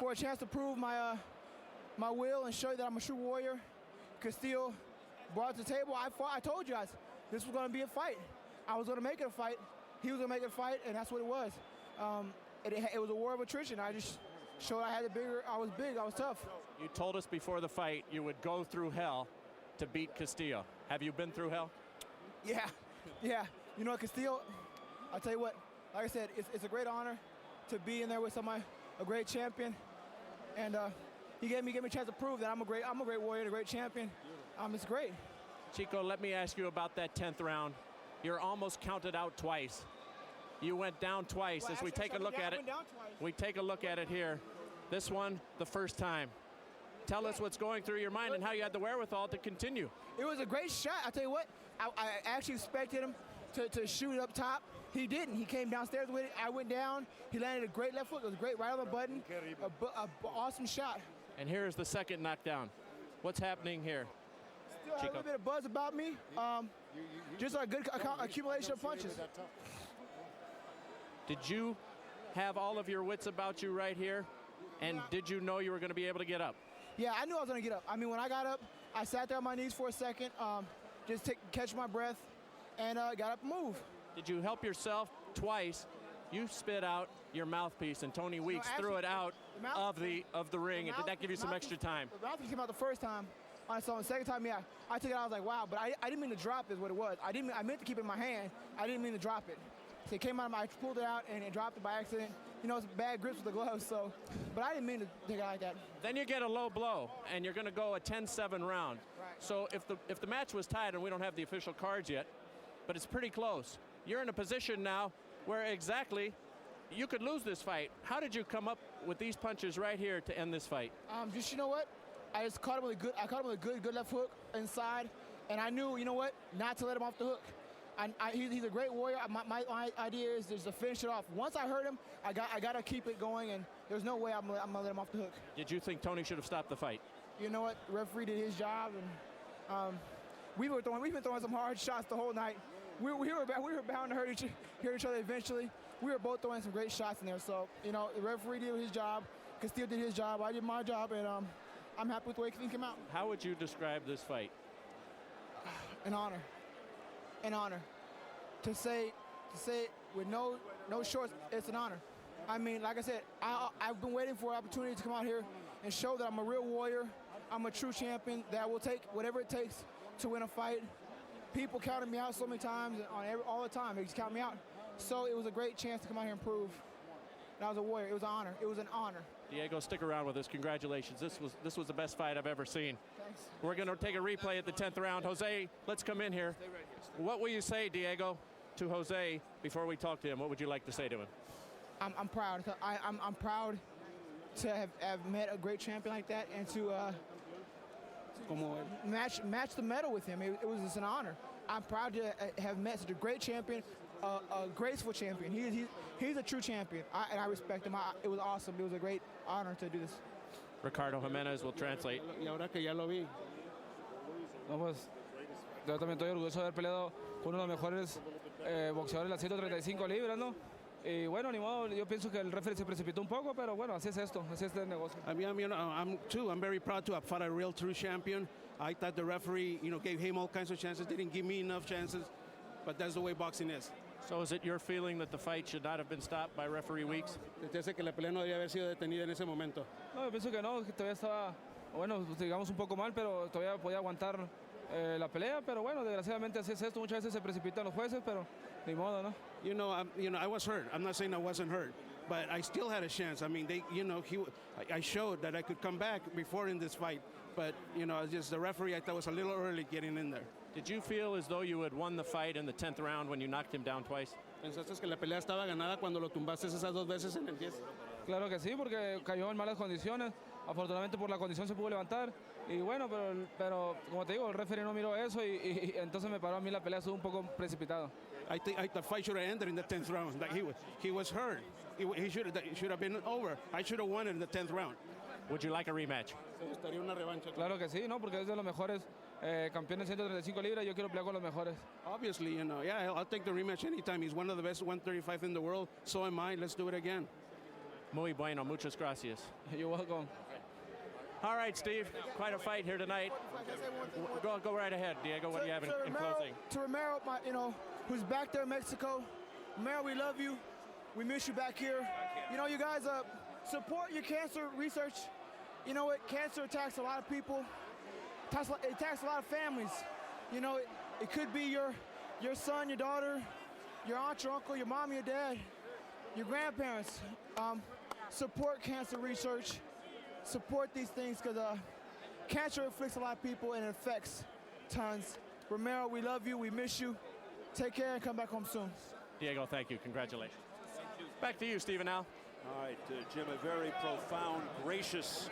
for a chance to prove my my will and show you that I'm a true warrior. Castillo brought it to the table. I told you guys this was going to be a fight. I was going to make it a fight. He was going to make it a fight, and that's what it was. It was a war of attrition. I just showed I had I was big, I was tough. You told us before the fight you would go through hell to beat Castillo. Have you been through hell? Yeah. You know, Castillo, I'll tell you what, like I said, it's a great honor to be in there with a great champion. And he gave me a chance to prove that I'm a great warrior and a great champion. It's great. Chico, let me ask you about that 10th round. You're almost counted out twice. You went down twice. As we take a look at it, we take a look at it here. This one, the first time. Tell us what's going through your mind and how you had the wherewithal to continue. It was a great shot. I'll tell you what, I actually expected him to shoot it up top. He didn't. He came downstairs with it. I went down. He landed a great left hook. It was great right on the button. An awesome shot. And here's the second knockdown. What's happening here? Still have a little bit of buzz about me. Just a good accumulation of punches. Did you have all of your wits about you right here? And did you know you were going to be able to get up? Yeah, I knew I was going to get up. I mean, when I got up, I sat there on my knees for a second, just catch my breath, and got up and moved. Did you help yourself twice? You spit out your mouthpiece, and Tony Weeks threw it out of the ring. And did that give you some extra time? The mouthpiece came out the first time. So the second time, yeah, I took it out. I was like, wow, but I didn't mean to drop is what it was. I meant to keep it in my hand. I didn't mean to drop it. So it came out, I pulled it out, and it dropped it by accident. You know, it's bad grips with the gloves, but I didn't mean to take it like that. Then you get a low blow, and you're going to go a 10-7 round. Right. So if the match was tied, and we don't have the official cards yet, but it's pretty close, you're in a position now where exactly you could lose this fight. How did you come up with these punches right here to end this fight? Just, you know what? I just caught him with a good. I caught him with a good left hook inside, and I knew, you know what, not to let him off the hook. He's a great warrior. My idea is just to finish it off. Once I hurt him, I got to keep it going, and there's no way I'm gonna let him off the hook. Did you think Tony should have stopped the fight? You know what? The referee did his job, and we've been throwing some hard shots the whole night. We were bound to hurt each other eventually. We were both throwing some great shots in there. So, you know, the referee did his job. Castillo did his job. I did my job, and I'm happy with the way things came out. How would you describe this fight? An honor. An honor. To say it with no shorts, it's an honor. I mean, like I said, I've been waiting for an opportunity to come out here and show that I'm a real warrior. I'm a true champion, that I will take whatever it takes to win a fight. People counted me out so many times, all the time. They just count me out. So it was a great chance to come out here and prove that I was a warrior. It was an honor. It was an honor. Diego, stick around with us. Congratulations. This was the best fight I've ever seen. Thanks. We're going to take a replay at the 10th round. Jose, let's come in here. What will you say, Diego, to Jose before we talk to him? What would you like to say to him? I'm proud. I'm proud to have met a great champion like that and to match the medal with him. It was just an honor. I'm proud to have met such a great champion, a graceful champion. He's a true champion, and I respect him. It was awesome. It was a great honor to do this. Ricardo Jimenez will translate. Y ahora que ya lo vi, no, pues, yo también estoy orgulloso de haber peleado con uno de los mejores boxeadores de las 135 libras, ¿no? Y bueno, ni modo, yo pienso que el referee se precipitó un poco, pero bueno, así es esto, así es el negocio. I mean, I'm very proud to have fought a real true champion. I thought the referee, gave him all kinds of chances, didn't give me enough chances, but that's the way boxing is. So is it your feeling that the fight should not have been stopped by referee Weeks? Desde que la pelea no debía haber sido detenida en ese momento. No, yo pienso que no, que todavía estaba, bueno, digamos un poco mal, pero todavía podía aguantar la pelea, pero bueno, desgraciadamente así es esto, muchas veces se precipitan los jueces, pero ni modo, ¿no? I was hurt. I'm not saying I wasn't hurt, but I still had a chance. I mean, I showed that I could come back before in this fight, but just the referee I thought was a little early getting in there. Did you feel as though you had won the fight in the 10th round when you knocked him down twice? ¿Pensaste que la pelea estaba ganada cuando lo tumbaste esas 2 veces en el 10? Claro que sí, porque cayó en malas condiciones. Afortunadamente por la condición se pudo levantar. Y bueno, pero como te digo, el referee no miró eso y entonces me paró a mí la pelea, estuvo un poco precipitado. I think the fight should have ended in the 10th round. Like he was hurt. He should have been over. I should have won it in the 10th round. Would you like a rematch? Me gustaría una revancha. Claro que sí, ¿no? Porque es de los mejores campeones 135 libras. Yo quiero pelear con los mejores. Obviously, yeah, I'll take the rematch anytime. He's one of the best 135 in the world. So am I. Let's do it again. Muy bueno. Muchas gracias. You're welcome. All right, Steve. Quite a fight here tonight. Go right ahead, Diego. What do you have in closing? To Romero, who's back there in Mexico. Romero, we love you. We miss you back here. You guys support your cancer research. You know what? Cancer attacks a lot of people. It attacks a lot of families. It could be your son, your daughter, your aunt, your uncle, your mom, your dad, your grandparents. Support cancer research. Support these things because cancer afflicts a lot of people and it affects tons. Romero, we love you. We miss you. Take care and come back home soon. Diego, thank you. Congratulations. Back to you, Stephen Al. All right, Jim, a very profound, gracious